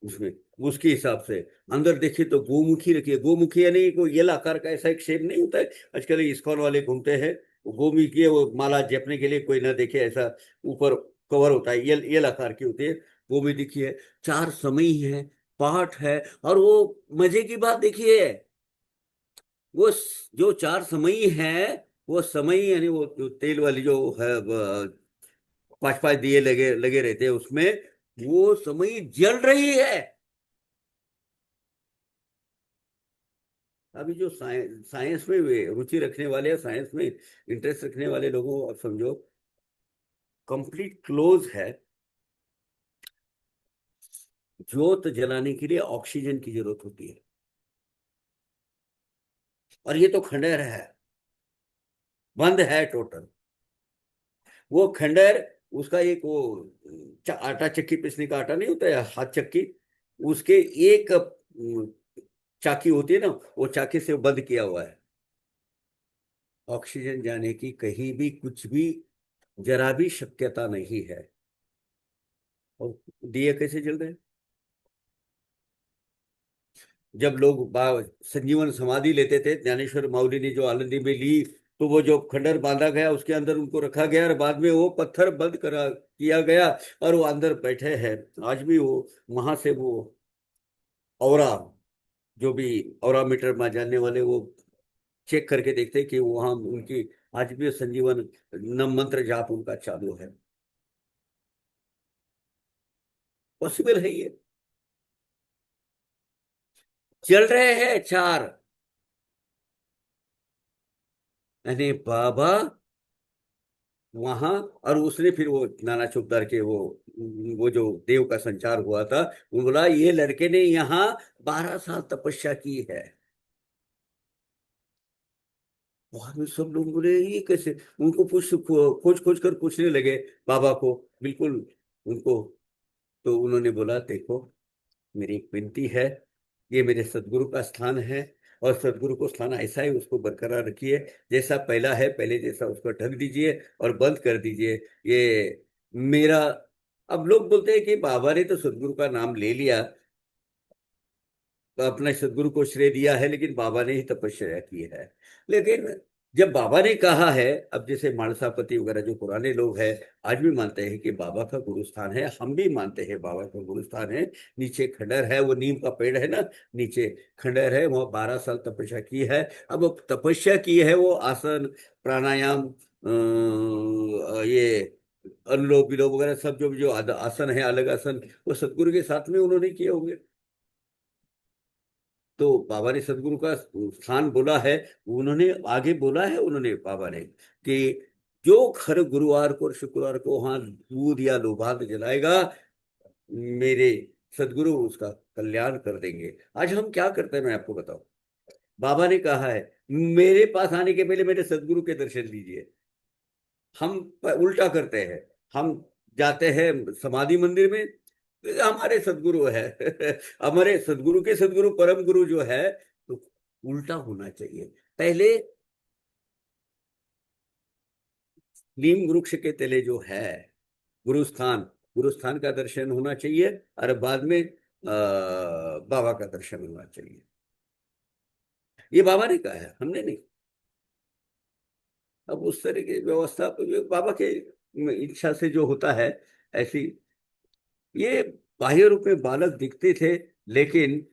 उसमें, उसके हिसाब से अंदर देखे तो गोमुखी रखी है। गोमुखी यानी कोई एल आकार का ऐसा एक शेप नहीं होता है, आजकल इस्कॉन वाले घूमते हैं, वो गोमुखी है, वो माला जपने के लिए कोई ना देखे ऐसा ऊपर कवर होता है, एल एल आकार की होती है, वो भी दिखी है। चार समई है, पाठ है। और वो मजे की बात देखिए, जो चार समई है, वो समई यानी वो जो तेल वाली जो है, पांच पांच दिए लगे लगे रहते हैं उसमें, वो समई जल रही है। अभी जो साइंस में वे रुचि रखने वाले या साइंस में इंटरेस्ट रखने वाले लोगों को, आप समझो कंप्लीट क्लोज है। ज्योत जलाने के लिए ऑक्सीजन की जरूरत होती है, और ये तो खंडहर है, बंद है टोटल। वो खंडहर, उसका एक वो आटा चक्की पीसने का आटा नहीं होता है, हाथ चक्की, उसके एक चाकी होती है ना, वो चाकी से बंद किया हुआ है। ऑक्सीजन जाने की कहीं भी कुछ भी जरा भी शक्यता नहीं है। और दिए कैसे जल रहे हैं? जब लोग संजीवन समाधि लेते थे, ज्ञानेश्वर माउली ने जो आनंदी में ली, तो वो जो खंडर बांधा गया उसके अंदर उनको रखा गया, और बाद में वो पत्थर बंद करा किया गया, और वो अंदर बैठे हैं। आज भी वो वहां से वो औरा, जो भी औरा मीटर में जानने वाले, वो चेक करके देखते हैं कि वहां उनकी आज भी संजीवन नम मंत्र जाप उनका चालू है। पॉसिबल है ये। चल रहे हैं चार, अरे बाबा वहां। और उसने फिर वो नाना चौकीदार के वो जो देव का संचार हुआ था, वो बोला ये लड़के ने यहाँ 12 साल तपस्या की है। वहां में सब लोग बोले ये कैसे, उनको खोज खोज कर पूछने लगे बाबा को, बिल्कुल उनको। तो उन्होंने बोला देखो, मेरी एक विनती है, ये मेरे सदगुरु का स्थान है, और सदगुरु को स्थान ऐसा ही उसको बरकरार रखिए, जैसा पहला है पहले जैसा उसको ढक दीजिए और बंद कर दीजिए। ये मेरा। अब लोग बोलते हैं कि बाबा ने तो सदगुरु का नाम ले लिया, तो अपने सदगुरु को श्रेय दिया है, लेकिन बाबा ने ही तपस्या की है। लेकिन जब बाबा ने कहा है, अब जैसे मानसापति वगैरह जो पुराने लोग हैं, आज भी मानते हैं कि बाबा का गुरु स्थान है, हम भी मानते हैं बाबा का गुरु स्थान है। नीचे खंडर है, वो नीम का पेड़ है ना, नीचे खंडर है, वहाँ 12 साल तपस्या की है। अब वो तपस्या की है, वो आसन प्राणायाम, ये अनुलोम विलोम वगैरह सब जो जो आसन है, अलग आसन, वो सदगुरु के साथ में उन्होंने किए होंगे। तो बाबा ने सदगुरु का स्थान बोला है, उन्होंने आगे बोला है, उन्होंने बाबा ने कि जो हर गुरुवार को और शुक्रवार को वहां दूध या लोबान जलाएगा, मेरे सदगुरु उसका कल्याण कर देंगे। आज हम क्या करते हैं मैं आपको बताऊं। बाबा ने कहा है मेरे पास आने के पहले मेरे सदगुरु के दर्शन लीजिए। हम उल्टा करते हैं, हम जाते हैं समाधि मंदिर में, हमारे सदगुरु है हमारे सदगुरु के सदगुरु परम गुरु जो है, तो उल्टा होना चाहिए। पहले नीम वृक्ष के तले जो है गुरुस्थान, गुरुस्थान का दर्शन होना चाहिए, और बाद में बाबा का दर्शन होना चाहिए। ये बाबा ने कहा है, हमने नहीं। अब उस तरह की व्यवस्था तो जो बाबा के इच्छा से जो होता है, ऐसी। ये बाह्य रूप में बालक दिखते थे, लेकिन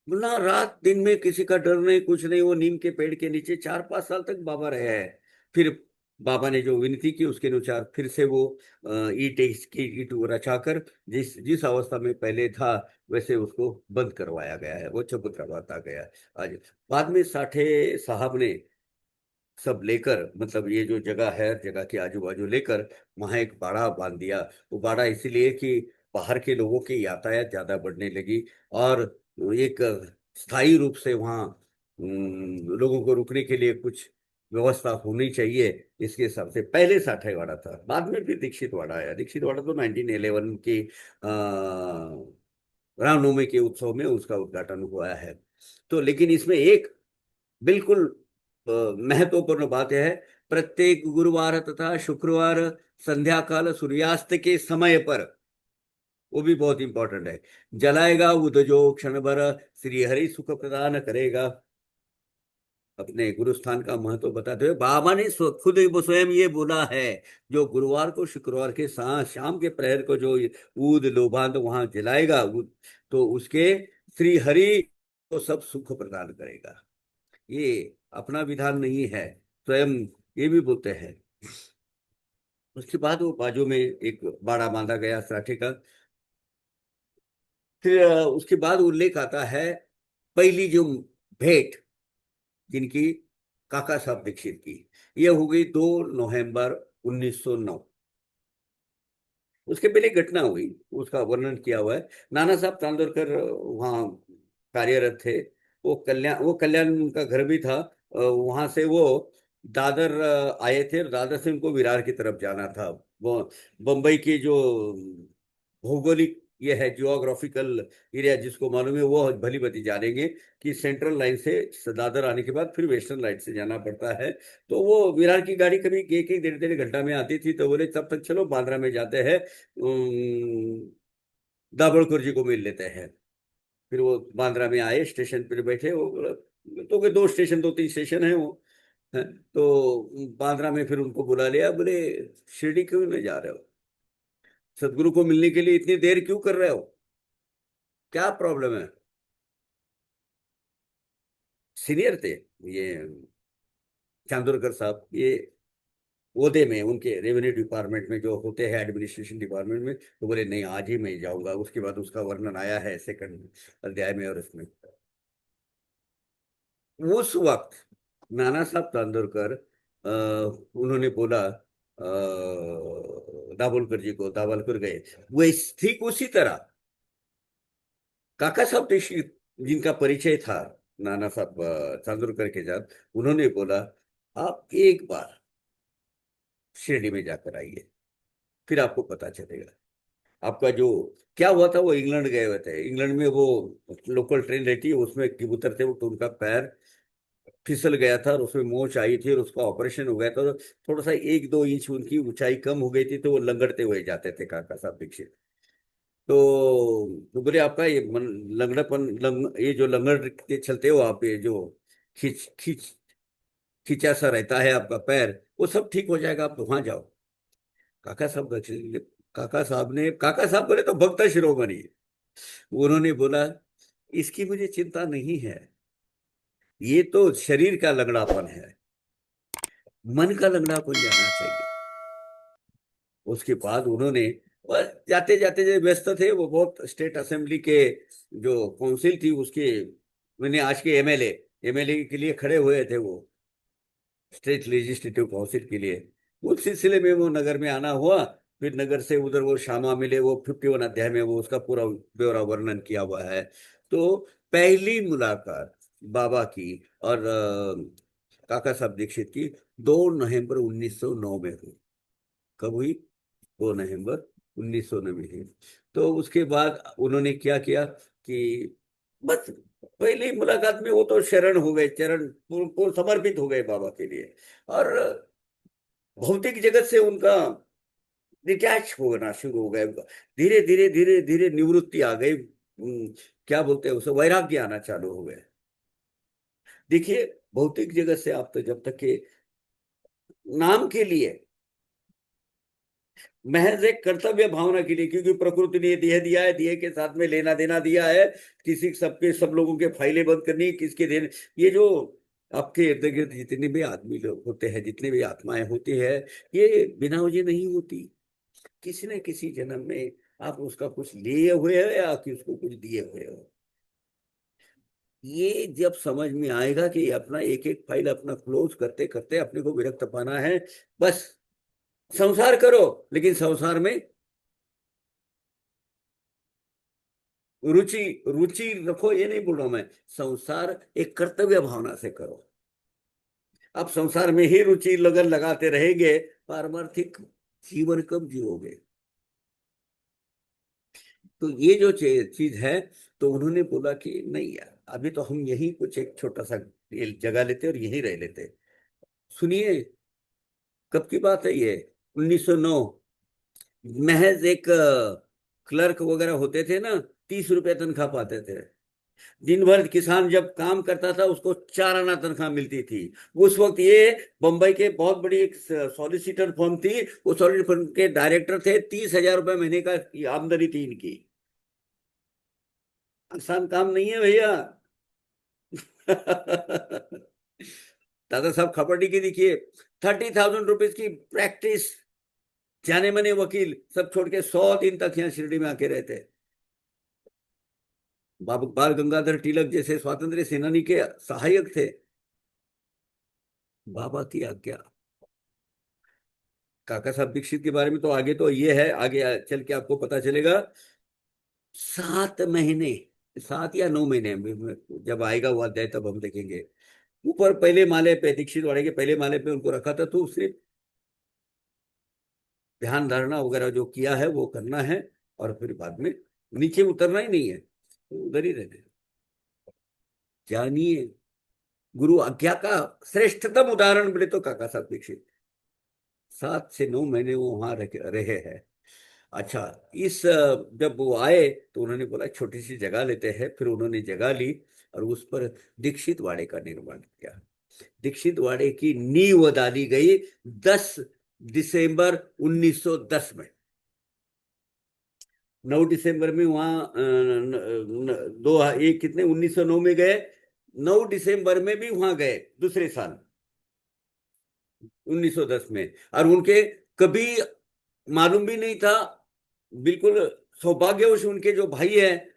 ना रात दिन में किसी का डर नहीं, कुछ नहीं। वो नीम के पेड़ के नीचे 4-5 साल तक बाबा रहे हैं। फिर बाबा ने जो विनती की उसके अनुसार फिर से वो ईट की ईट रचाकर जिस जिस अवस्था में पहले था, वैसे उसको बंद करवाया गया है, वो चबूतरा करवाता गया है आज। बाद में साठे साहब ने सब लेकर, मतलब ये जो जगह है, जगह के आजू बाजू लेकर वहां एक बाड़ा बांध दिया। वो बाड़ा इसीलिए कि बाहर के लोगों की यातायात ज्यादा बढ़ने लगी, और एक स्थायी रूप से वहाँ लोगों को रुकने के लिए कुछ व्यवस्था होनी चाहिए, इसके हिसाब से पहले साठेवाड़ा था, बाद में भी दीक्षित वाड़ा आया। दीक्षित वाड़ा तो 1911 की रामनवमी के उत्सव में उसका उद्घाटन हुआ है। तो लेकिन इसमें एक बिल्कुल महत्वपूर्ण बात यह है, प्रत्येक गुरुवार तथा शुक्रवार संध्या काल सूर्यास्त के समय पर, वो भी बहुत इंपॉर्टेंट है, जलाएगा उदजो क्षण भर, श्री हरि सुख प्रदान करेगा। अपने गुरुस्थान का महत्व बताते हुए बाबा ने खुद वो स्वयं ये बोला है, जो गुरुवार को शुक्रवार के शाम के प्रहर को जो ऊद लोबान वहां जलाएगा तो उसके श्री हरि को सब सुख प्रदान करेगा। ये अपना विधान नहीं है, स्वयं ये भी बोलते हैं। उसके बाद वो बाजू में एक बाड़ा बांधा गया साठे का। फिर उसके बाद उल्लेख आता है पहली जो भेंट जिनकी काका साहब दीक्षित की, ये हो गई 2 नवंबर 1909। उसके पहले घटना हुई, उसका वर्णन किया हुआ है। नाना साहब तांदोरकर वहाँ कार्यरत थे। वो कल्याण उनका घर भी था। वहां से वो दादर आए थे, और दादर से उनको विरार की तरफ जाना था। वो बम्बई की जो भौगोलिक ये है जियोग्राफिकल एरिया, जिसको मालूम है वो भली भांति जानेंगे कि सेंट्रल लाइन से दादर आने के बाद फिर वेस्टर्न लाइन से जाना पड़ता है। तो वो विरार की गाड़ी कभी एक एक डेढ़ डेढ़ घंटा में आती थी, तो बोले तब तक चलो बांद्रा में जाते हैं, दाभोलकर जी को मिल लेते हैं। फिर वो बांद्रा में आए, स्टेशन पर बैठे। वो तो के 2 स्टेशन 2-3 स्टेशन है वो है। तो बांद्रा में फिर उनको बुला लिया, बोले शिरडी क्यों नहीं जा रहे हो, सदगुरु को मिलने के लिए इतनी देर क्यों कर रहे हो, क्या प्रॉब्लम है। सीनियर थे ये चांदोरकर साहब, ये ओहदे में उनके रेवेन्यू डिपार्टमेंट में जो होते हैं, एडमिनिस्ट्रेशन डिपार्टमेंट में। तो बोले नहीं, आज ही मैं जाऊंगा। उसके बाद उसका वर्णन आया है 2nd अध्याय में। और इसमें उस वक्त नाना साहब तांदोरकर उन्होंने बोला दाभोलकर जी को, दाभोलकर गए। वो ठीक उसी तरह काका साहब दीक्षित जिनका परिचय था नाना साहब चांदोरकर के साथ, उन्होंने बोला आप एक बार शिरडी में जाकर आइए, फिर आपको पता चलेगा। आपका जो क्या हुआ था, वो इंग्लैंड गए हुए थे। इंग्लैंड में वो लोकल ट्रेन रहती है, उसमें उतरते वो तो उनका पैर फिसल गया था, और उसमें मोच आई थी, और उसका ऑपरेशन हो गया था। तो थोड़ा सा 1-2 इंच उनकी ऊंचाई कम हो गई थी, तो वो लंगड़ते हुए जाते थे काका साहब दीक्षित। तो बोले आपका ये लंगड़ापन, ये जो लंगड़ के चलते हो आप, ये जो खींच खींच खींचा सा रहता है आपका पैर, वो सब ठीक हो जाएगा, आप वहां जाओ। काका साहब काका साहब बोले तो भक्त शिरोमणि। उन्होंने बोला इसकी मुझे चिंता नहीं है, ये तो शरीर का लंगड़ापन है, मन का लंगड़ापन जाना चाहिए। उसके बाद उन्होंने जाते जाते जो व्यस्त थे, वो बहुत स्टेट असेंबली के जो काउंसिल थी उसके, मैंने आज के एमएलए के लिए खड़े हुए थे, वो स्टेट लेजिस्लेटिव काउंसिल के लिए। उस सिलसिले में वो नगर में आना हुआ। फिर नगर से उधर वो श्यामा मिले, वो 51 अध्याय में वो उसका पूरा ब्यौरा वर्णन किया हुआ है। तो पहली मुलाकात बाबा की और काका साहब दीक्षित की 2 नवंबर 1909 में हुई। कब हुई? 2 नवंबर 1909 में हुई। तो उसके बाद उन्होंने क्या किया कि बस पहली मुलाकात में वो तो शरण हो गए, चरण पूर्ण समर्पित हो गए बाबा के लिए। और भौतिक जगत से उनका डिटैच होना शुरू हो गया। धीरे धीरे धीरे धीरे निवृत्ति आ गई। क्या बोलते हैं उसे, वैराग्य आना चालू हो गए। देखिए, भौतिक जगत से आप तो जब तक के नाम के लिए, महज एक कर्तव्य भावना के लिए, क्योंकि प्रकृति ने देह दिया है, देह के साथ में लेना देना दिया है, किसी सबके सब लोगों के फाइलें बंद करनी, किसके देने। ये जो आपके इर्द गिर्द जितने भी आदमी लोग होते हैं, जितने भी आत्माएं होती है, ये बिना वजह नहीं होती। किसी न किसी जन्म में आप उसका कुछ लिए हुए हो या कि उसको कुछ दिए हुए हो। ये जब समझ में आएगा कि अपना एक एक फाइल अपना क्लोज करते करते अपने को विरक्त पाना है, बस संसार करो, लेकिन संसार में रुचि रुचि रखो। ये नहीं बोल रहा हूं मैं, संसार एक कर्तव्य भावना से करो। अब संसार में ही रुचि लगन लगाते रहेंगे, पारमार्थिक जीवन कब जियोगे? तो ये जो चीज है, तो उन्होंने बोला कि नहीं यार, अभी तो हम यही कुछ एक छोटा सा जगह लेते और यहीं रह लेते। सुनिए, कब की बात है ये? 1909। महज एक क्लर्क वगैरह होते थे ना, 30 रुपए तनख्वाह पाते थे। दिन भर किसान जब काम करता था उसको 4 आना तनख्वाह मिलती थी। उस वक्त ये बम्बई के बहुत बड़ी एक सॉलिसिटर फर्म थी, वो सॉलिसिटर फर्म के डायरेक्टर थे। 30,000 रुपए महीने का आमदनी थी इनकी। आसान काम नहीं है भैया। दादा साहब खापर्डी की देखिए, 30,000 रुपीज की प्रैक्टिस, जाने माने वकील सब छोड़ के 100 दिन तक यहाँ शिरडी में आके रहते। बाबा बाल गंगाधर तिलक जैसे स्वातंत्र्य सेनानी के सहायक थे। बाबा की आज्ञा। काका साहब दीक्षित के बारे में तो आगे तो ये है, आगे चल के आपको पता चलेगा। 7 महीने, 7 या 9 महीने जब आएगा वो अध्याय तब हम देखेंगे। ऊपर पहले माले पे, दीक्षित वाड़े के पहले माले पे उनको रखा था, तो सिर्फ ध्यान धारणा वगैरह जो किया है वो करना है, और फिर बाद में नीचे उतरना ही नहीं है, तो उधर ही रहने। जानिए, गुरु आज्ञा का श्रेष्ठतम उदाहरण बोले तो काका साहब दीक्षित। 7 से 9 महीने वो वहां रहे हैं। अच्छा, जब वो आए तो उन्होंने बोला छोटी सी जगह लेते हैं। फिर उन्होंने जगह ली और उस पर दीक्षित वाड़े का निर्माण किया। दीक्षित वाड़े की नींव डाली गई 10 दिसंबर 1910 में। 9 दिसंबर में वहां दो एक कितने 1909 में गए, 9 दिसंबर में भी वहां गए दूसरे साल 1910 में। और उनके कभी मालूम भी नहीं था, बिल्कुल सौभाग्यवश उनके जो भाई है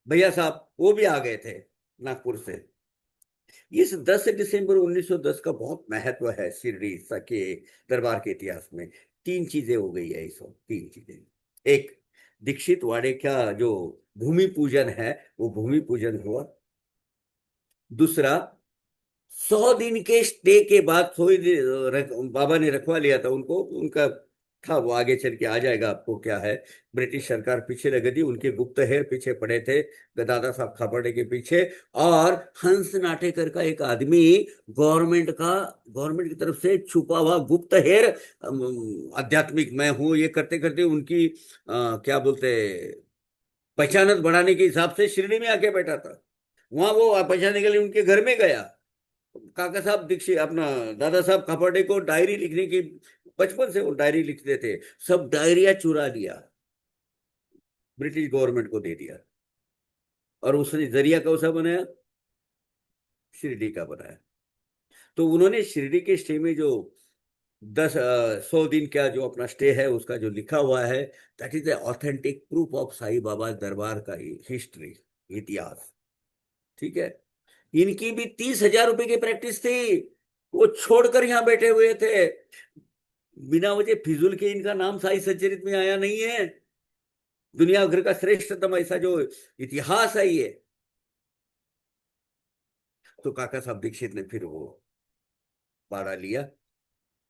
भैया साहब, वो भी आ गए थे नागपुर से। इस 10 दिसंबर 1910 का बहुत महत्व है शिरडी के दरबार के इतिहास में। 3 चीजें हो गई है इस वक्त, 3 चीजें। एक, दीक्षित वाड़े का जो भूमि पूजन है वो भूमि पूजन हुआ। दूसरा, 100 दिन के स्टे के बाद बाबा ने रखवा लिया था उनको, उनका था वो आगे चल के आ जाएगा आपको क्या है। ब्रिटिश सरकार पीछे लग गई, उनके गुप्तहेर पीछे पड़े थे, दादा साहब खापर्डे के पीछे। और हंस नाटेकर का एक आदमी गवर्नमेंट की तरफ से छुपा हुआ गुप्तहेर, आध्यात्मिक मैं हूं ये करते करते उनकी क्या बोलते, पहचानत बढ़ाने के हिसाब से शिरडी में आके बैठा था। वहां वो पहचानने के लिए उनके घर में गया। काका साहब दीक्षित अपना दादा साहब खापर्डे को डायरी लिखने की, बचपन से वो डायरी लिखते थे, सब डायरिया चुरा लिया, ब्रिटिश गवर्नमेंट को दे दिया। और उसने जरिया कौन सा बनाया? शिरडी का बनाया। तो उन्होंने शिरडी के स्टे में जो 100 दिन का जो अपना स्टे है उसका जो लिखा हुआ है, that is the authentic proof of Sai Baba दरबार का हिस्ट्री, इतिहास। ठीक है। इनकी भी 30,000 रुपए की प्रैक्टिस थी, वो छोड़कर यहां बैठे हुए थे। बिना वजह फिजूल के इनका नाम साई सच्चरित में आया नहीं है। दुनिया भर का श्रेष्ठतम ऐसा जो इतिहास है ये। तो काका साहब दीक्षित ने फिर वो बाड़ा लिया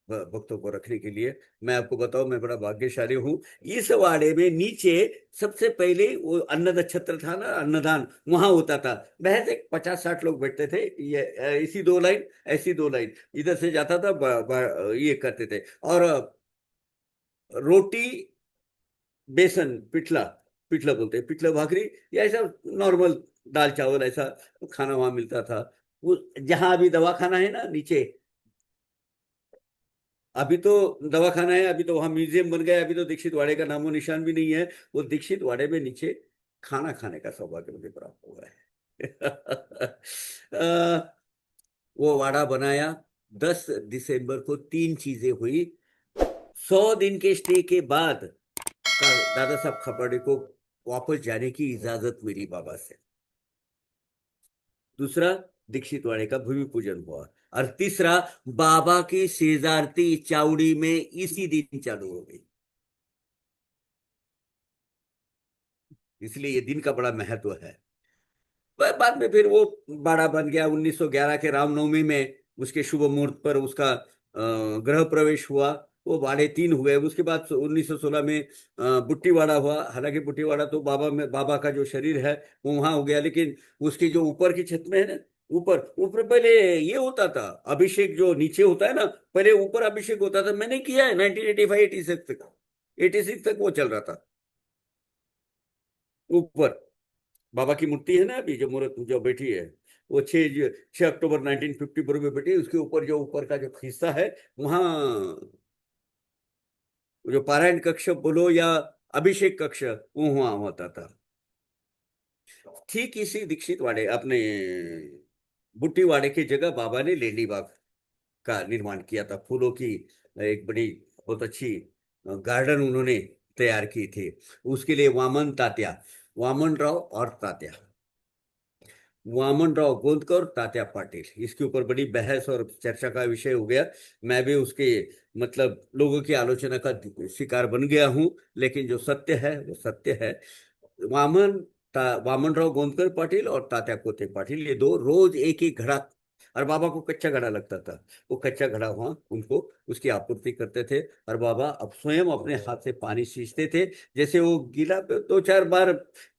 भक्तों को रखने के लिए। मैं आपको बताऊं, मैं बड़ा भाग्यशाली हूं। इस वाड़े में नीचे सबसे पहले वो अन्न नक्षत्र था ना, अन्नदान वहां होता था। महज एक 50-60 लोग बैठते थे, ये ऐसी 2 लाइन, ऐसी 2 लाइन, इधर से जाता था ये करते थे। और रोटी, बेसन, पिठला, पिठला बोलते हैं, पिठला भाकरी, या ऐसा नॉर्मल दाल चावल ऐसा खाना वहां मिलता था। वो जहां अभी दवाखाना है ना नीचे, अभी तो दवाखाना है, अभी तो वहां म्यूजियम बन गया, अभी तो दीक्षित वाड़े का नामो निशान भी नहीं है। वो दीक्षित वाड़े में नीचे खाना खाने का सौभाग्य मुझे प्राप्त हुआ है। वो वाड़ा बनाया। 10 दिसंबर को 3 चीजें हुई। 100 दिन के स्टे के बाद दादा साहब खापर्डे को वापस जाने की इजाजत मिली बाबा से। दूसरा, दीक्षित वाड़े का भूमि पूजन हुआ। और तीसरा, बाबा की सेजारती चावड़ी में इसी दिन चालू हो गई। इसलिए ये दिन का बड़ा महत्व है। बाद में फिर वो बाड़ा बन गया 1911 के रामनवमी में। उसके शुभ मुहूर्त पर उसका गृह प्रवेश हुआ। वो वाड़े 3 हुए। उसके बाद 1916 में बुट्टीवाड़ा हुआ। हालांकि बुट्टीवाड़ा तो बाबा का जो शरीर है वो वहां हो गया, लेकिन उसकी जो ऊपर की छत में है ना, ऊपर ऊपर पहले ये होता था अभिषेक, जो नीचे होता है ना, पहले ऊपर अभिषेक होता था। मैंने किया है 1985 86 तक, 86 तक वो चल रहा था। ऊपर बाबा की मूर्ति है ना, अभी जो मूर्त जो बैठी है, वो 6 अक्टूबर 1954 में बैठी है। उसके ऊपर जो ऊपर का जो हिस्सा है, वहां जो पारायण कक्ष बोलो या अभिषेक कक्ष, वो वहां होता था। ठीक इसी दीक्षित वाड़े अपने बुट्टी वाड़े की जगह बाबा ने लेडी बाग का निर्माण किया था। फूलों की एक बड़ी बहुत अच्छी गार्डन उन्होंने तैयार की थी। उसके लिए वामन राव और तात्या, वामन राव गोंदकर, तात्या पाटिल, इसके ऊपर बड़ी बहस और चर्चा का विषय हो गया। मैं भी उसके मतलब लोगों की आलोचना का शिकार बन गया हूं, लेकिन जो सत्य है वो सत्य है। वामन राव गोंदकर पाटिल और तात्या कोते पाटिल, ये दो रोज एक ही घड़ा, और बाबा को कच्चा घड़ा लगता था, वो कच्चा घड़ा वहां उनको उसकी आपूर्ति करते थे। और बाबा अब स्वयं अपने हाथ से पानी सींचते थे। जैसे वो गीला पे 2 4 बार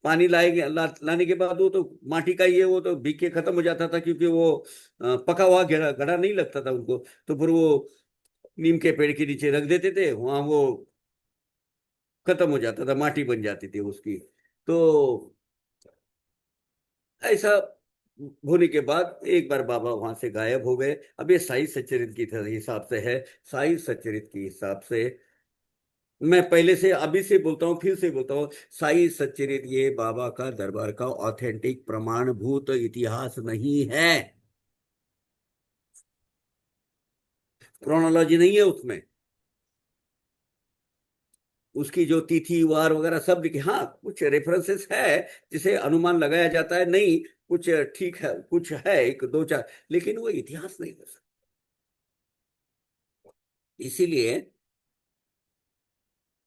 पानी लाने के बाद वो तो माटी का ही है, वो तो भीग के खत्म हो जाता था, क्योंकि वो पका हुआ घड़ा घड़ा नहीं लगता था उनको। तो फिर वो नीम के पेड़ के नीचे रख देते थे, वहां वो खत्म हो जाता था, माटी बन जाती थी उसकी। तो ऐसा होने के बाद एक बार बाबा वहां से गायब हो गए। अब ये साई सच्चरित की हिसाब से है। साई सच्चरित के हिसाब से मैं पहले से अभी से बोलता हूँ, फिर से बोलता हूँ, साई सच्चरित ये बाबा का दरबार का ऑथेंटिक प्रमाणभूत इतिहास नहीं है। क्रोनोलॉजी नहीं है उसमें। उसकी जो तिथि वार वगैरह सब लिखे, हाँ कुछ रेफरेंसेस है जिसे अनुमान लगाया जाता है, नहीं कुछ ठीक है, कुछ है एक दो चार, लेकिन वो इतिहास नहीं हो सकता। इसीलिए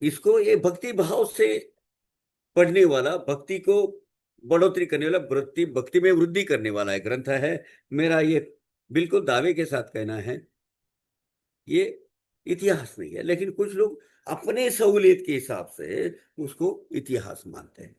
इसको ये भक्ति भाव से पढ़ने वाला, भक्ति को बढ़ोतरी करने वाला, वृत्ति भक्ति में वृद्धि करने वाला एक ग्रंथ है। मेरा ये बिल्कुल दावे के साथ कहना है, ये इतिहास नहीं है। लेकिन कुछ लोग अपने सहूलियत के हिसाब से उसको इतिहास मानते हैं।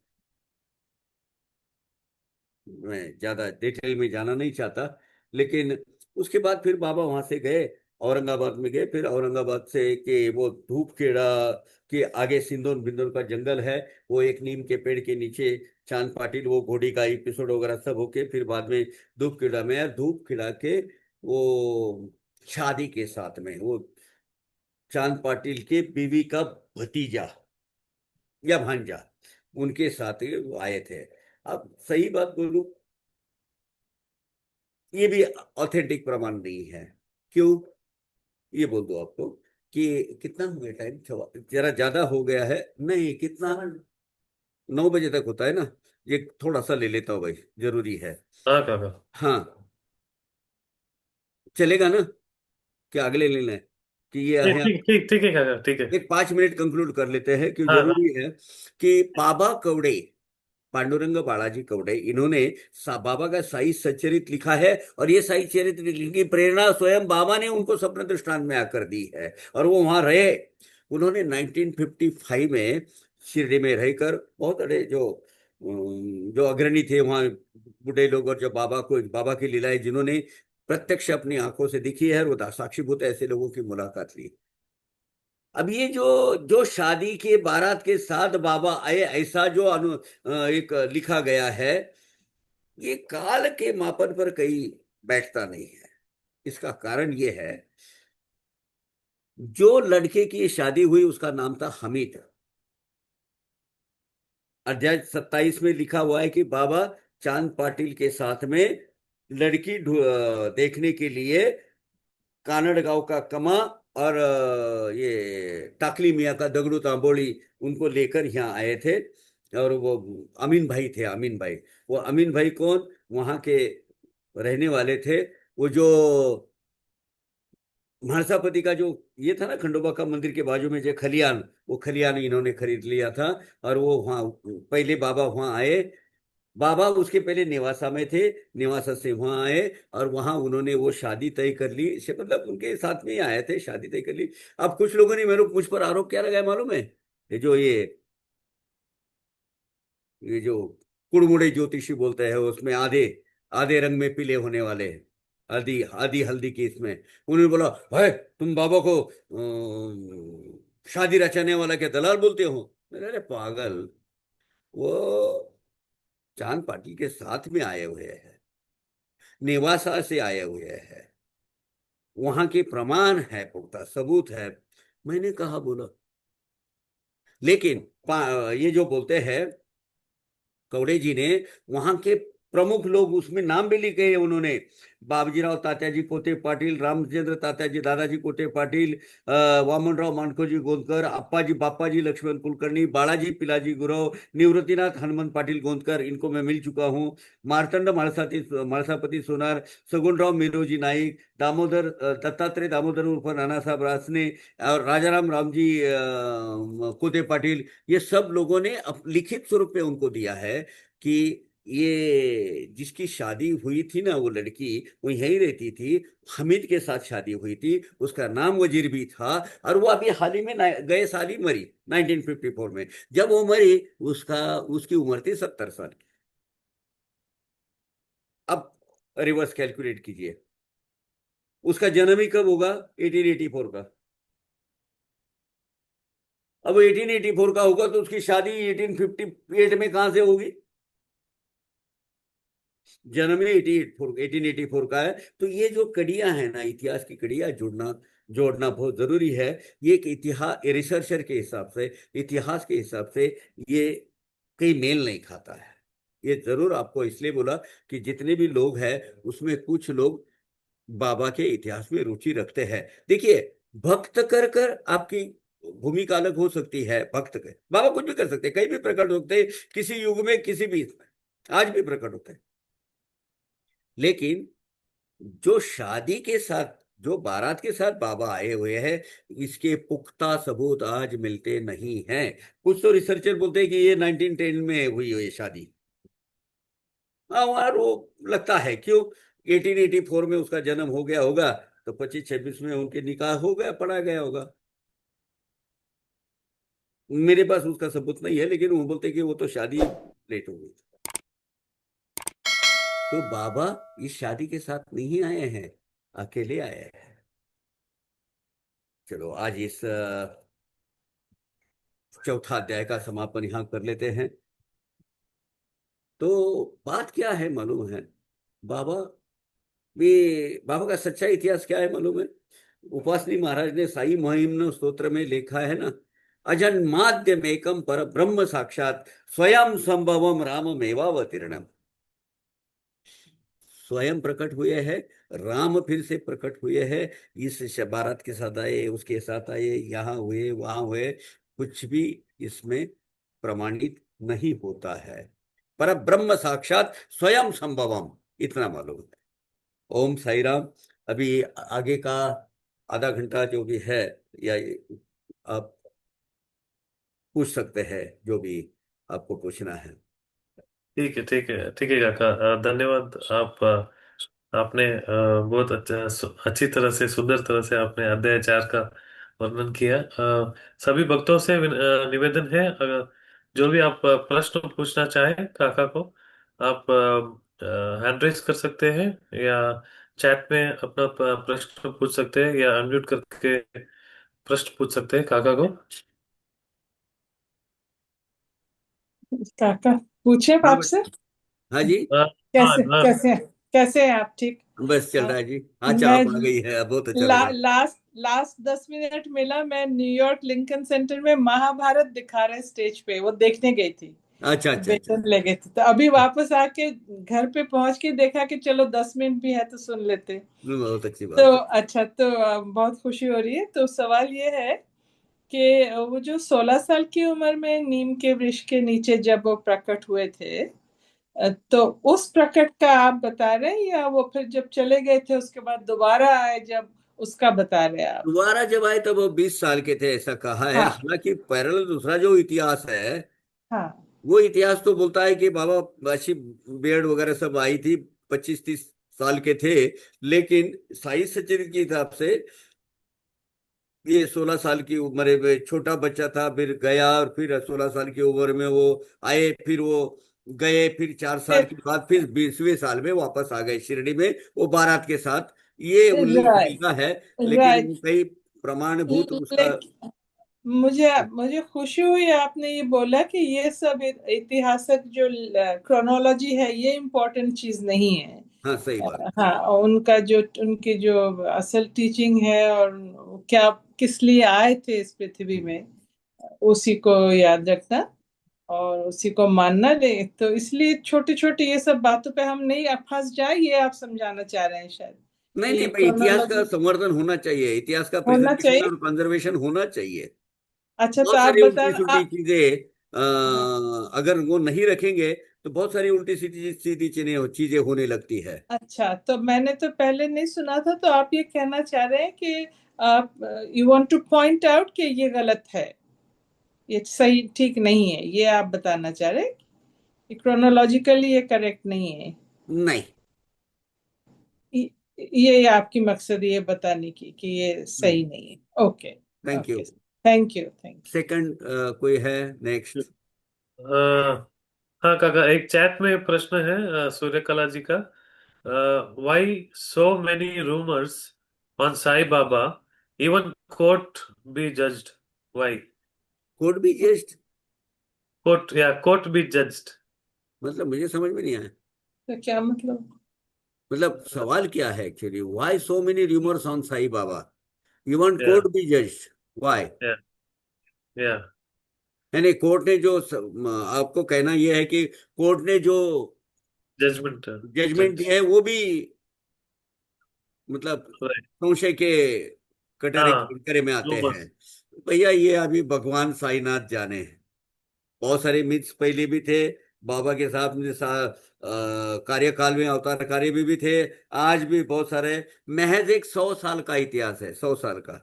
मैं ज्यादा डिटेल में जाना नहीं चाहता, लेकिन उसके बाद फिर बाबा वहां से गए, औरंगाबाद में गए। फिर औरंगाबाद से के वो धूपखेड़ा के आगे सिंदूर बिंदुर का जंगल है, वो एक नीम के पेड़ के नीचे चांद पाटिल, वो घोड़ी का एपिसोड वगैरह सब होके फिर बाद में धूपखेड़ा में, धूपखेड़ा के वो शादी के साथ में वो चांद पाटिल के बीवी का भतीजा या भांजा, उनके साथ वो आए थे। अब सही बात बोलूं, ये भी ऑथेंटिक प्रमाण नहीं है। क्यों, ये बोल दो आपको कि कितना हो गया टाइम, जरा ज्यादा हो गया है। नहीं कितना, 9 बजे तक होता है ना। ये थोड़ा सा ले लेता हूँ भाई, जरूरी है। हाँ काका। हाँ, चलेगा ना, क्या अगले लेना है कि ये ठीक है? ठीक ठीक ठीक है काका, ठीक है। एक 5 मिनट कंक्लूड कर लेते हैं, क्यों हाँ हाँ। जरूरी है कि बाबा कवड़े, पांडुरंग बालाजी कवड़े, इन्होंने बाबा का साई सच्चरित लिखा है। और ये साई चरित्र लिखने की प्रेरणा स्वयं बाबा ने उनको स्वप्न दृष्टांत में आकर दी है, और वो वहां रहे। उन्होंने 1955 में शिरडी में रहकर बहुत बड़े जो अग्रणी थे वहाँ बूढ़े लोग, और जो बाबा की लीलाएं जिन्होंने प्रत्यक्ष अपनी आंखों से दिखी है, वो साक्षीभूत ऐसे लोगों की मुलाकात ली। अब ये जो जो शादी के बारात के साथ बाबा आए, ऐसा जो एक लिखा गया है, ये काल के मापन पर कहीं बैठता नहीं है। इसका कारण ये है, जो लड़के की शादी हुई उसका नाम था हमीद। अध्याय 27 में लिखा हुआ है कि बाबा चांद पाटिल के साथ में लड़की देखने के लिए कानड़ गांव का कमा और ये टाकली मियाँ का दगड़ू तांबोली उनको लेकर यहाँ आए थे। और वो अमीन भाई थे, अमीन भाई। वो अमीन भाई कौन, वहाँ के रहने वाले थे। वो जो महासापति का जो ये था ना, खंडोबा का मंदिर के बाजू में जो खलियान, वो खलियान इन्होंने खरीद लिया था। और वो वहाँ पहले बाबा वहाँ आए, बाबा उसके पहले नेवासा में थे, नेवासा से वहां आए और वहां उन्होंने वो शादी तय कर ली, से मतलब उनके साथ में ही आए थे, शादी तय कर ली। अब कुछ लोगों ने मेरे मुझ पर आरोप क्या लगाया मालूम है? ये जो कुड़मुड़े ज्योतिषी बोलते हैं, उसमें आधे आधे रंग में पीले होने वाले, आधी आधी हल्दी की इसमें, उन्होंने बोला, है तुम बाबा को शादी रचाने वाला क्या दलाल बोलते हो? मैंने, अरे पागल, वो चांद पाटिल के साथ में आए हुए हैं, नेवासा से आए हुए हैं, वहां के प्रमाण है, पुख्ता सबूत है। मैंने कहा बोला, लेकिन ये जो बोलते हैं कवड़े जी ने, वहां के प्रमुख लोग उसमें नाम भी लिखे हैं उन्होंने, बाबजीराव तात्याजी कोते पाटिल, रामचंद्र तात्याजी दादाजी कोते पाटिल, वामनराव मानकोजी गोंदकर, अप्पाजी बाप्पाजी लक्ष्मण कुलकर्णी, बाळाजी पिलाजी गुरव, निवृत्तीनाथ हनुमंत पाटिल गोंदकर, इनको मैं मिल चुका हूँ, मार्तंड माळसापती सोनार, सगुनराव मिरोजी नाईक, दामोदर दत्तात्रय दामोदर उर्फ नाना साहब रासने, और राजाराम रामजी कोते पाटिल, ये सब लोगों ने लिखित स्वरूप में उनको दिया है कि ये जिसकी शादी हुई थी ना, वो लड़की वो यहीं रहती थी, हमीद के साथ शादी हुई थी, उसका नाम वजीर भी था, और वो अभी हाल ही में गए साल ही मरी 1954 में। जब वो मरी उसकी उम्र थी 70 साल की। अब रिवर्स कैलकुलेट कीजिए, उसका जन्म ही कब होगा? 1884 का। अब 1884 का होगा तो उसकी शादी 1858 में कहां से होगी? जन्म ही 1884 का है। तो ये जो कड़ियां हैं ना, इतिहास की कड़ियां जोड़ना बहुत जरूरी है। ये एक इतिहास रिसर्चर के हिसाब से, इतिहास के हिसाब से ये कहीं मेल नहीं खाता है। ये जरूर आपको इसलिए बोला कि जितने भी लोग हैं उसमें कुछ लोग बाबा के इतिहास में रुचि रखते हैं। देखिए, भक्त कर कर आपकी भूमिका अलग हो सकती है, भक्त कर बाबा कुछ भी कर सकते हैं, कहीं भी प्रकट होते हैं, किसी युग में किसी भी इसमें, आज भी प्रकट होते हैं। लेकिन जो शादी के साथ, जो बारात के साथ बाबा आए हुए हैं, इसके पुख्ता सबूत आज मिलते नहीं हैं। कुछ तो रिसर्चर बोलते हैं कि ये 1910 में हुई है ये शादी। हाँ, और वो लगता है क्यों, 1884 में उसका जन्म हो गया होगा, तो 25-26 में उनके निकाह हो गया, पढ़ा गया होगा। मेरे पास उसका सबूत नहीं है, लेकिन वो बोलते हैं कि वो तो शादी लेट हो गई। तो बाबा इस शादी के साथ नहीं आए हैं, अकेले आए हैं। चलो आज इस चौथा अध्याय का समापन यहाँ कर लेते हैं। तो बात क्या है मालूम है? बाबा बाबा का सच्चा इतिहास क्या है मालूम है? उपासनी महाराज ने साई महिमन स्तोत्र में लिखा है ना, अजन्माद्यमेकम पर ब्रह्म साक्षात स्वयं संभवम राममेवावतीर्णम। स्वयं प्रकट हुए हैं, राम फिर से प्रकट हुए हैं, इस बारात के साथ आए, उसके साथ आए, यहाँ हुए वहां हुए, कुछ भी इसमें प्रमाणित नहीं होता है। पर ब्रह्म साक्षात स्वयं संभवम, इतना मालूम है। ओम साई राम। अभी आगे का आधा घंटा जो भी है, या आप पूछ सकते हैं जो भी आपको पूछना है। ठीक है, ठीक है, ठीक है काका। धन्यवाद। आपने बहुत अच्छी तरह से, सुंदर तरह से आपने अध्याय 4 का वर्णन किया। सभी भक्तों से निवेदन है, जो भी आप प्रश्न पूछना चाहें काका को, आप हैंड रेज कर सकते हैं, या चैट में अपना प्रश्न पूछ सकते हैं, या अनम्यूट करके प्रश्न पूछ सकते हैं काका को। काका पूछे हाँ आपसे। हाँ जी। हाँ, हाँ, कैसे हाँ। कैसे कैसे हैं आप? ठीक। बस चल अ, रहा है जी। अच्छा, मैं आप आ गई है, बहुत अच्छा ला, लगा। लास्ट लास्ट 10 मिनट मिला। मैं न्यूयॉर्क लिंकन सेंटर में महाभारत दिखा रहे स्टेज पे, वो देखने गई थी। अच्छा अच्छा अच्छा। बेचैन ले गई थी, तो अभी वापस आके घर पे पहुंच के देखा कि चलो 10 मिनट भी है तो सुन लेते। बहुत अच्छी तो बात है। अच्छा, तो बहुत खुशी हो रही है। तो सवाल ये है कि वो जो 16 साल की उम्र में नीम के वृक्ष के नीचे जब वो प्रकट हुए थे, तो उस प्रकट का आप बता रहे हैं, या वो फिर जब चले गए थे उसके बाद दोबारा आए जब, उसका बता रहे हैं आप? दोबारा जब आए तब वो 20 साल के थे, ऐसा कहा है। हाँ, हालांकि पैरेलल दूसरा जो इतिहास है, हाँ, वो इतिहास तो बोलता है कि बाबा अच्छी बेड़ वगैरह सब आई थी, 25-30 साल के थे, लेकिन साई सचरित्र के हिसाब से ये 16 साल की उम्र में छोटा बच्चा था, फिर गया, और फिर 16 साल की उम्र में वो आए, फिर वो गए, फिर 4 साल के बाद फिर 20वें साल में वापस आ गए शिरडी में वो बारात के साथ। ये उल्लेख राइट, मिलता है, लेकिन राइट। वो कई प्रमाणभूत उसका। लेकिन मुझे मुझे खुशी हुई आपने ये बोला कि ये सब ऐतिहासिक जो क्रोनोलॉजी है ये इम्पोर्टेंट चीज नहीं है। हाँ, सही बात। हाँ, और उनकी जो असल टीचिंग है और क्या किस लिए आए थे इस पृथ्वी में, उसी को याद रखना और उसी को मानना। नहीं तो इसलिए छोटी छोटी ये सब बातों पे हम नहीं फंस जाए, ये आप समझाना चाह रहे हैं शायद नहीं नहीं कि भाई, इतिहास का क्रोनोलॉजी संवर्धन होना चाहिए, इतिहास का होना प्रिजर्वेशन चाहिए। और कंजर्वेशन होना चाहिए। अच्छा, तो बहुत आप सारी बता उल्टी सुल्टी चीजें अगर वो नहीं रखेंगे तो बहुत सारी उल्टी सीधी सीधी चीजें होने लगती है। अच्छा, तो मैंने तो पहले नहीं सुना था, तो आप ये कहना चाह रहे हैं कि आप you want two point out कि ये गलत है, ये सही ठीक नहीं है, ये आप बताना चाह रहे हैं कि क्रोनोलॉजिकली ये करेक्ट नहीं है। नहीं। ये आपकी मकसद ये बताने की कि ये सही नहीं है। Okay. Thank okay, you. Thank you, thank you. Second कोई है? नेक्स्ट। हाँ काका, एक चैट में प्रश्न है सूर्यकला जी का। Why so many rumours on Sai Baba, even court be judged? Why court भी जस्ट, कोर्ट बी जज्ड? मतलब मुझे समझ में नहीं आया। तो क्या मतलब? मतलब सवाल क्या है actually? Why so many rumours on Sai Baba, even या कोर्ट भी जस्ट? व्हाई? या या यानी कोर्ट ने जो आपको कहना यह है कि कोर्ट ने जो जजमेंट जजमेंट जज, दिया है वो भी मतलब राइट। संशय के कटहरे हाँ, कटघरे में आते हैं। रूमर्स। भैया ये अभी भगवान साईनाथ जाने। बहुत सारे मिथ्स पहले भी थे, बाबा के साथ में कार्यकाल में अवतार कार्य भी थे, आज भी बहुत सारे। महज एक 100 साल का इतिहास है, 100 साल का।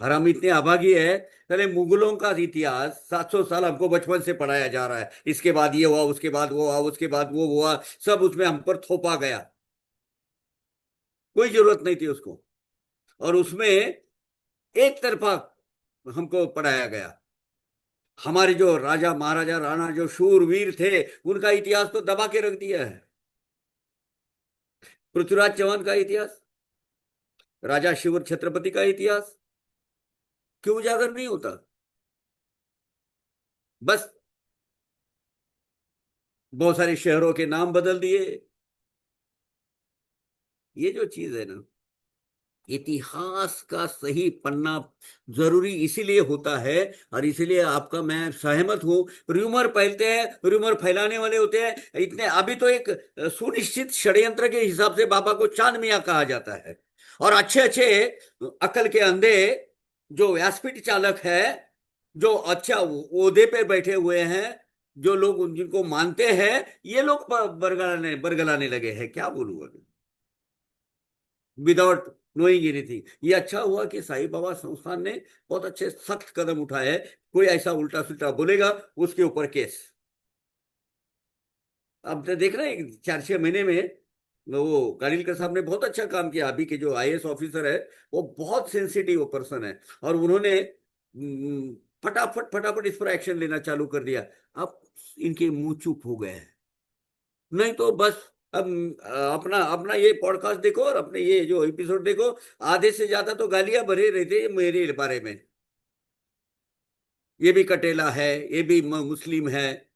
और हम इतने अभागी है, पहले मुगलों का इतिहास 700 साल हमको बचपन से पढ़ाया जा रहा है, इसके बाद ये हुआ, उसके बाद वो हुआ, उसके बाद वो हुआ, सब उसमें हम पर थोपा गया। कोई जरूरत नहीं थी उसको, और उसमें एक तरफा हमको पढ़ाया गया। हमारे जो राजा महाराजा राणा जो शूरवीर थे, उनका इतिहास तो दबा के रख दिया है। पृथ्वीराज चौहान का इतिहास, राजा शिवर छत्रपति का इतिहास क्यों उजागर नहीं होता? बस बहुत सारे शहरों के नाम बदल दिए। ये जो चीज है ना, इतिहास का सही पन्ना जरूरी इसीलिए होता है, और इसीलिए आपका मैं सहमत हूं। र्यूमर फैलते हैं, र्यूमर फैलाने वाले होते हैं इतने। अभी तो एक सुनिश्चित षड्यंत्र के हिसाब से बाबा को चांद मियां कहा जाता है, और अच्छे अच्छे अकल के अंधे जो व्यासपीठ चालक है, जो अच्छा ओहदे पे बैठे हुए हैं, जो लोग जिनको मानते हैं, ये लोग बरगलाने बरगलाने लगे हैं। क्या बोलूं अभी, विदाउट नोइंग एनीथिंग। ये अच्छा हुआ कि साईं बाबा संस्थान ने बहुत अच्छे सख्त कदम उठाए हैं। कोई ऐसा उल्टा सुल्टा बोलेगा, उसके ऊपर केस। अब तो देख रहे हैं 4-6 महीने में वो कारिलकर साहब ने बहुत अच्छा काम किया। अभी के जो आईएएस ऑफिसर है, वो बहुत सेंसिटिव पर्सन है, और उन्होंने फटाफट फटाफट इस पर एक्शन लेना चालू कर दिया। अब इनके मुंह चुप हो गए हैं। नहीं तो बस अब अपना अपना ये पॉडकास्ट देखो और अपने ये जो एपिसोड देखो, आधे से ज्यादा तो गालियां भरे रहते हैं मेरे बारे में। ये भी कटेला है, ये भी मुस्लिम है,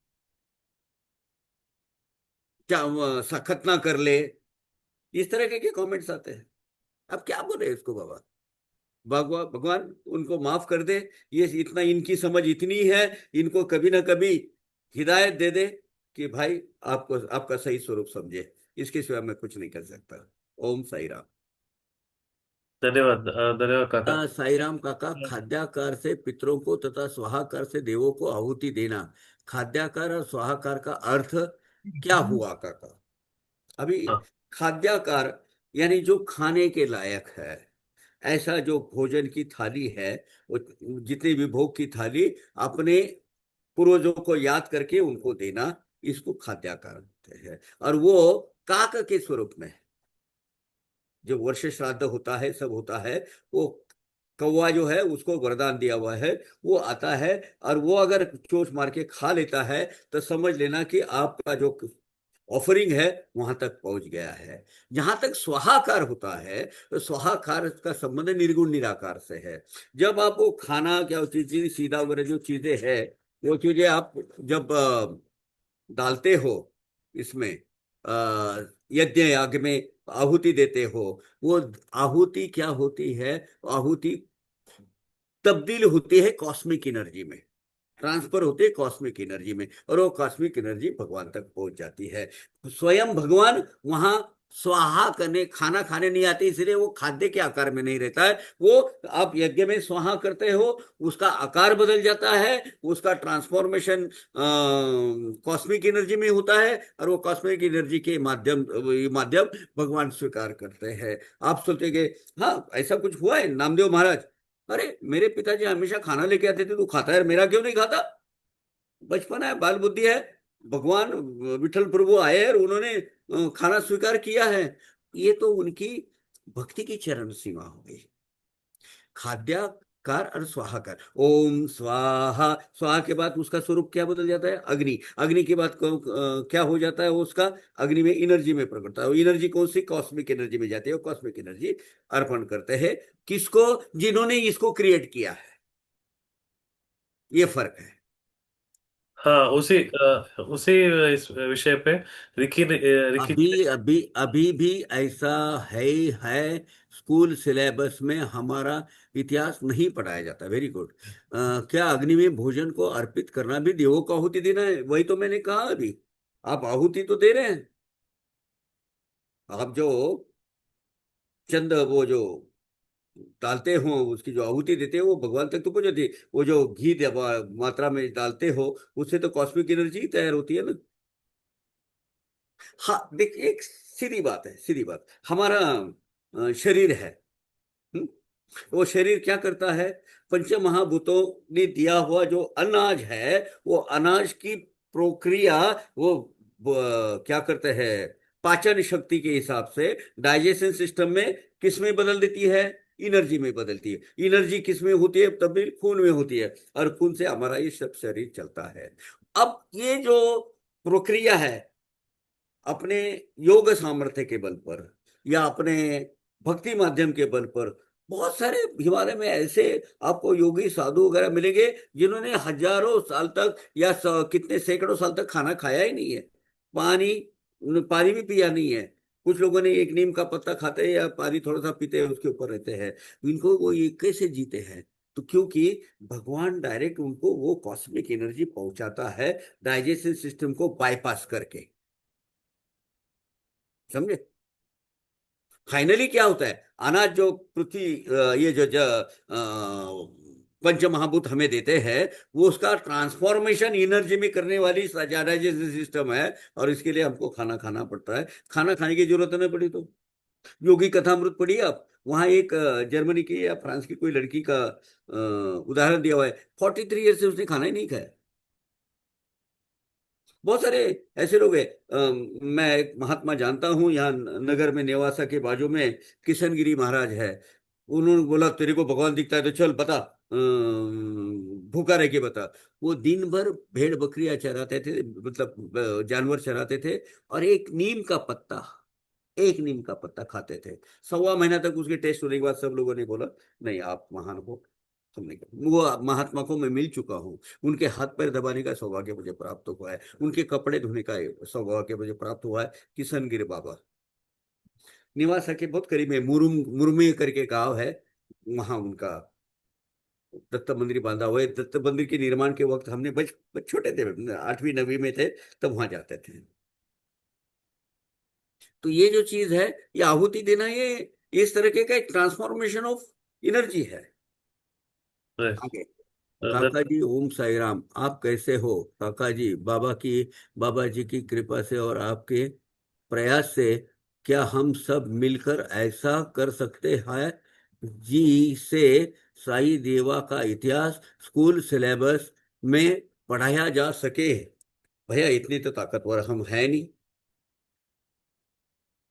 क्या खतना कर ले, इस तरह के कमेंट्स आते हैं। अब क्या बोले इसको बाबा? भगवान भगवान उनको माफ कर दे। ये इतना इनकी समझ इतनी है, इनको कभी ना कभी हिदायत दे दे कि भाई आपको आपका सही स्वरूप समझे। इसके सिवा मैं कुछ नहीं कर सकता। ओम साई राम। धन्यवाद, धन्यवाद काका। साई राम काका, खाद्याकार से पितरों को तथा स्वाहाकार से देवों को आहुति देना, खाद्याकार और स्वाहाकार का अर्थ क्या हुआ काका? अभी हाँ, खाद्याकार यानी जो खाने के लायक है, ऐसा जो भोजन की थाली है, वो जितनी भी भोग की थाली अपने पूर्वजों को याद करके उनको देना, इसको खाद्याकार कहते हैं। और वो काक के स्वरूप में, जो वर्ष श्राद्ध होता है, सब होता है, वो कौवा जो है उसको वरदान दिया हुआ है, वो आता है। और वो अगर चोंच मार के खा लेता है तो समझ लेना कि आपका जो ऑफरिंग है वहां तक पहुंच गया है। जहां तक स्वाहाकार होता है, तो स्वाहाकार का संबंध निर्गुण निराकार से है। जब आप वो खाना क्या चीज सीधा वगैरह जो चीजें है, वो चीजें आप जब डालते हो इसमें, यज्ञ याग में आहुति देते हो, वो आहुति क्या होती है? आहुति तब्दील होती है कॉस्मिक एनर्जी में, ट्रांसफर होते हैं कॉस्मिक एनर्जी में, और वो कॉस्मिक एनर्जी भगवान तक पहुंच जाती है। स्वयं भगवान वहां स्वाहा करने, खाना खाने नहीं आते, इसलिए वो खाद्य के आकार में नहीं रहता है। वो आप यज्ञ में स्वाहा करते हो, उसका आकार बदल जाता है, उसका ट्रांसफॉर्मेशन कॉस्मिक एनर्जी में होता है, और वो कॉस्मिक एनर्जी के माध्यम भगवान स्वीकार करते हैं। आप सोचते कि हाँ ऐसा कुछ हुआ है नामदेव महाराज, अरे मेरे पिताजी हमेशा खाना लेके आते थे, तू खाता है, मेरा क्यों नहीं खाता? बचपन है, बाल बुद्धि है, भगवान विठल प्रभु आए और उन्होंने खाना स्वीकार किया है। ये तो उनकी भक्ति की चरम सीमा हो गई। खाद्याकार और स्वाहाकार, ओम स्वाहा, स्वाहा के बाद उसका स्वरूप क्या बदल जाता है? अग्नि। अग्नि के बाद क्या हो जाता है? वो उसका अग्नि में एनर्जी में प्रकट होता है। एनर्जी कौन सी? कॉस्मिक एनर्जी में जाती है। कॉस्मिक एनर्जी अर्पण करते हैं किसको? जिन्होंने इसको क्रिएट किया है। ये फर्क है। हाँ, उसी इस विषय पे रिकी रिकी अभी अभी अभी भी ऐसा है स्कूल सिलेबस में हमारा इतिहास नहीं पढ़ाया जाता। Very good. क्या अग्नि में भोजन को अर्पित करना भी देवों को आहुति देना है? वही तो मैंने कहा अभी। आप आहुति तो दे रहे हैं, आप जो चंद वो जो डालते हो, उसकी जो आहुति देते हो, वो भगवान तक तो पहुंचती है। वो जो घी मात्रा में डालते हो, उससे तो कॉस्मिक एनर्जी तैयार होती है ना। हाँ देखिए, एक सीधी बात है, सीधी बात। हमारा शरीर है, हम्म? वो शरीर क्या करता है? पंच महाभूतों ने दिया हुआ जो अनाज है, वो अनाज की प्रक्रिया, वो क्या करते हैं? पाचन शक्ति के हिसाब से डाइजेशन सिस्टम में किस में बदल देती है? एनर्जी में बदलती है। एनर्जी किस में होती है? तब भी खून में होती है, और खून से हमारा ये सब शरीर चलता है। अब ये जो प्रक्रिया है, अपने योग सामर्थ्य के बल पर या अपने भक्ति माध्यम के बल पर, बहुत सारे हिमालय में ऐसे आपको योगी साधु वगैरह मिलेंगे जिन्होंने हजारों साल तक या कितने सैकड़ों साल तक खाना खाया ही नहीं है, पानी पानी भी पिया नहीं है। कुछ लोगों ने एक नीम का पत्ता खाते हैं या पानी थोड़ा सा पीते हैं, उसके ऊपर रहते हैं। इनको वो ये कैसे जीते हैं? तो क्योंकि भगवान डायरेक्ट उनको वो कॉस्मिक एनर्जी पहुंचाता है, डाइजेशन सिस्टम को बाईपास करके। समझे? फाइनली क्या होता है? अनाज जो पृथ्वी ये जो पंच महाभूत हमें देते हैं, वो उसका ट्रांसफॉर्मेशन एनर्जी में करने वाली डाइजेशन सिस्टम है, और इसके लिए हमको खाना खाना पड़ता है। खाना खाने की जरूरत नहीं पड़ी तो योगी कथामृत पढ़िए आप, वहां एक जर्मनी की या फ्रांस की कोई लड़की का उदाहरण दिया हुआ है। 43 ईयर से उसने खाना ही नहीं खाया। बहुत सारे ऐसे लोग हैं। मैं एक महात्मा जानता हूँ यहाँ नगर में, नेवासा के बाजू में किशनगिरी महाराज है। उन्होंने बोला तेरे को भगवान दिखता है तो चल बता, भूखा रह के बता। वो दिन भर भेड़ बकरियां चराते थे, मतलब जानवर चराते थे, और एक नीम का पत्ता खाते थे। 1.25 महीना तक उसके टेस्ट होने के बाद सब लोगों ने बोला नहीं आप महान हो। हमने कहा वो महात्मा को मैं मिल चुका हूँ, उनके हाथ पैर दबाने का सौभाग्य मुझे प्राप्त हुआ है, उनके कपड़े धोने का सौभाग्य मुझे प्राप्त हुआ है। किशनगिरी बाबा निवासा के बहुत करीब में मुरमे करके गांव है, वहां उनका दत्त मंदिर बांधा हुआ है। दत्त मंदिर के निर्माण के वक्त हमने छोटे थे, 8वीं 9वीं में थे, तब वहां जाते थे। तो ये जो चीज है, ये आहुति देना, ये इस तरीके का एक ट्रांसफॉर्मेशन ऑफ एनर्जी है। आगे काका जी, ओम साई राम। आप कैसे हो काका जी? बाबा जी की कृपा से और आपके प्रयास से क्या हम सब मिलकर ऐसा कर सकते हैं जी से साई देवा का इतिहास स्कूल सिलेबस में बढ़ाया जा सके। भैया इतनी तो ताकतवर हम है नहीं,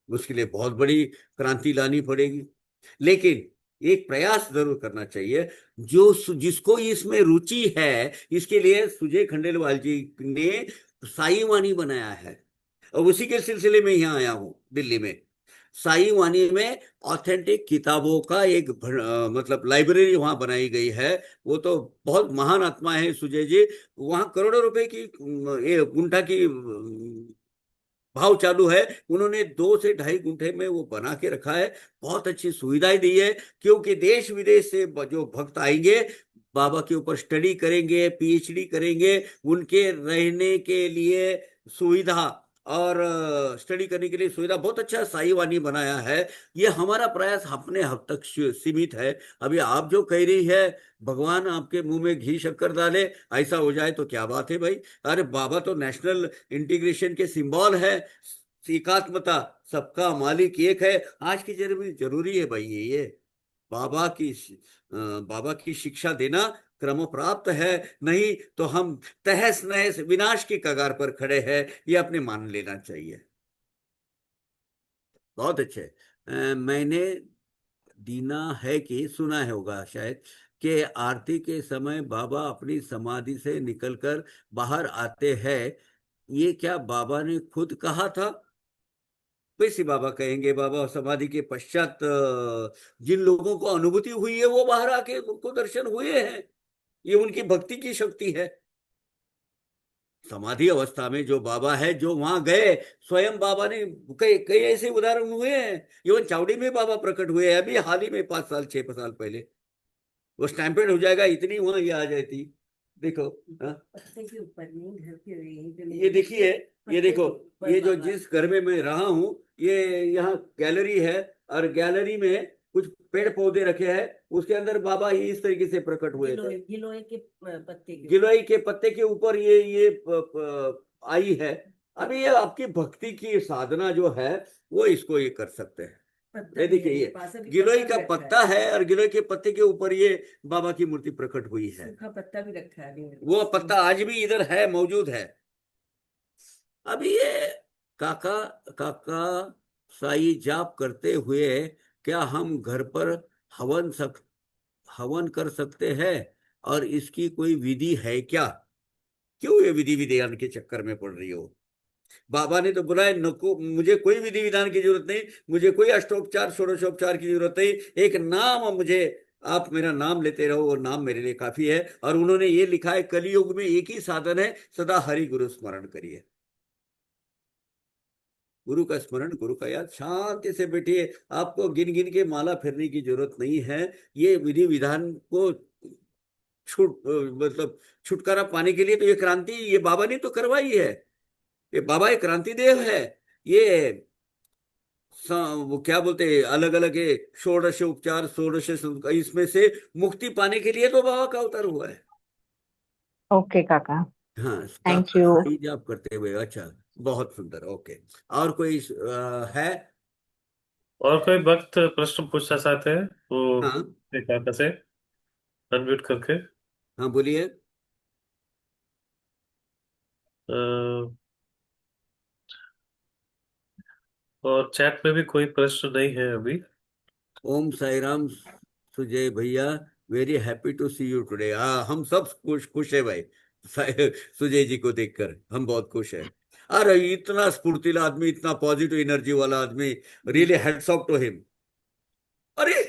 उसके लिए बहुत बड़ी क्रांति लानी पड़ेगी। लेकिन एक प्रयास जरूर करना चाहिए। जिसको इसमें रुचि है, इसके लिए सुजय खंडेलवाल जी ने साई वाणी बनाया है, और उसी के सिलसिले में यहाँ आया हूँ दिल्ली में। साई वाणी में ऑथेंटिक किताबों का एक मतलब लाइब्रेरी वहां बनाई गई है। वो तो बहुत महान आत्मा है सुजय जी। वहां करोड़ों रुपए की ये गुंठा की भाव चालू है। उन्होंने 2 से 2.5 गुंठे में वो बना के रखा है। बहुत अच्छी सुविधाएं दी है, क्योंकि देश विदेश से जो भक्त आएंगे, बाबा के ऊपर स्टडी करेंगे, पीएचडी करेंगे, उनके रहने के लिए सुविधा और स्टडी करने के लिए सुविधा बहुत अच्छा साई वानी बनाया है। ये हमारा प्रयास अपने हद तक सीमित है। अभी आप जो कह रही है, भगवान आपके मुंह में घी शक्कर डाले, ऐसा हो जाए तो क्या बात है भाई। अरे बाबा तो नेशनल इंटीग्रेशन के सिंबल है। एकात्मता, सबका मालिक एक है। आज की जरूरी में जरूरी है भाई ये बाबा की बाबा की शिक्षा देना क्रम प्राप्त है। नहीं तो हम तहस नहस विनाश की कगार पर खड़े हैं, ये अपने मान लेना चाहिए। बहुत अच्छे। मैंने दीना है कि सुना है होगा शायद, कि आरती के समय बाबा अपनी समाधि से निकलकर बाहर आते हैं। ये क्या बाबा ने खुद कहा था? वैसे बाबा कहेंगे, बाबा समाधि के पश्चात जिन लोगों को अनुभूति हुई है वो बाहर आके उनको दर्शन हुए हैं। ये उनकी भक्ति की शक्ति है। समाधि अवस्था में जो बाबा है, जो वहां गए, स्वयं बाबा ने कई कई ऐसे उदाहरण हुए हैं। इवन चावड़ी में बाबा प्रकट हुए हैं अभी हाल ही में, 5 साल 6 साल पहले। वो स्टैंपेड हो जाएगा, इतनी वहां ये आ जाती। देखो, हाँ? पत्ते के ऊपर नहीं, घर के यहीं पे ये देखिए, ये देखो, ऊपर ये जो बाबा। जिस घर में मैं रहा हूँ, ये यहाँ गैलरी है, और गैलरी में कुछ पेड़ पौधे रखे हैं। उसके अंदर बाबा ही इस तरीके से प्रकट हुए थे। गिलोय के पत्ते के गिलोय के पत्ते के ऊपर ये आई है। अभी ये आपकी भक्ति की साधना जो है, वो इसको ये कर सकते हैं। पत्ता ये भी है देखिए, मेरे ये पास, अभी गिलोय पत्ता का भी रखा पत्ता है, और गिलोय के पत्ते के ऊपर ये बाबा की मूर्ति प्रकट हुई है। सूखा पत्ता भी रखा है अभी मेरे वो पास। पत्ता आज भी इधर है, मौजूद है। अभी ये काका काका साई जाप करते हुए क्या हम घर पर हवन हवन कर सकते हैं? और इसकी कोई विधि है क्या? क्यों ये विधि विधान के चक्कर में पड़ रही हो? बाबा ने तो बोला है, नको, मुझे कोई विधि विधान की जरूरत नहीं, मुझे कोई अष्टोपचार षोडशोपचार की जरूरत नहीं। एक नाम मुझे, आप मेरा नाम लेते रहो, वो नाम मेरे लिए काफी है। और उन्होंने ये लिखा है, कलयुग में एक ही साधन है, सदा हरि गुरु स्मरण करिए। गुरु का स्मरण, गुरु का याद, शांति से बैठिए। आपको गिन गिन के माला फेरने की जरूरत नहीं है। ये विधि विधान को मतलब छुटकारा पाने के लिए तो ये क्रांति ये बाबा ने तो करवाई है। ये बाबा एक क्रांति देव है। ये वो क्या बोलते हैं, अलग अलग है, षोडश उपचार, षोडश इसमें से मुक्ति पाने के लिए तो बाबा का अवतार हुआ है। ओके काका। हाँ, थैंक काका यू। सही जाप करते हुए, अच्छा, बहुत सुंदर। ओके, और कोई है? और कोई वक्त प्रश्न पूछना चाहते हैं वो हाँ, एक काका से अनम्यूट करके। हाँ, बोलिए। अ, और चैट में भी कोई प्रश्न नहीं है अभी। ओम साई राम। सुजय भैया, very happy to see you today. हाँ, हम सब खुश खुश है भाई। सुजय जी को देखकर हम बहुत खुश हैं। अरे इतना स्फूर्तिला आदमी, इतना पॉजिटिव एनर्जी वाला आदमी, really hats off to him. अरे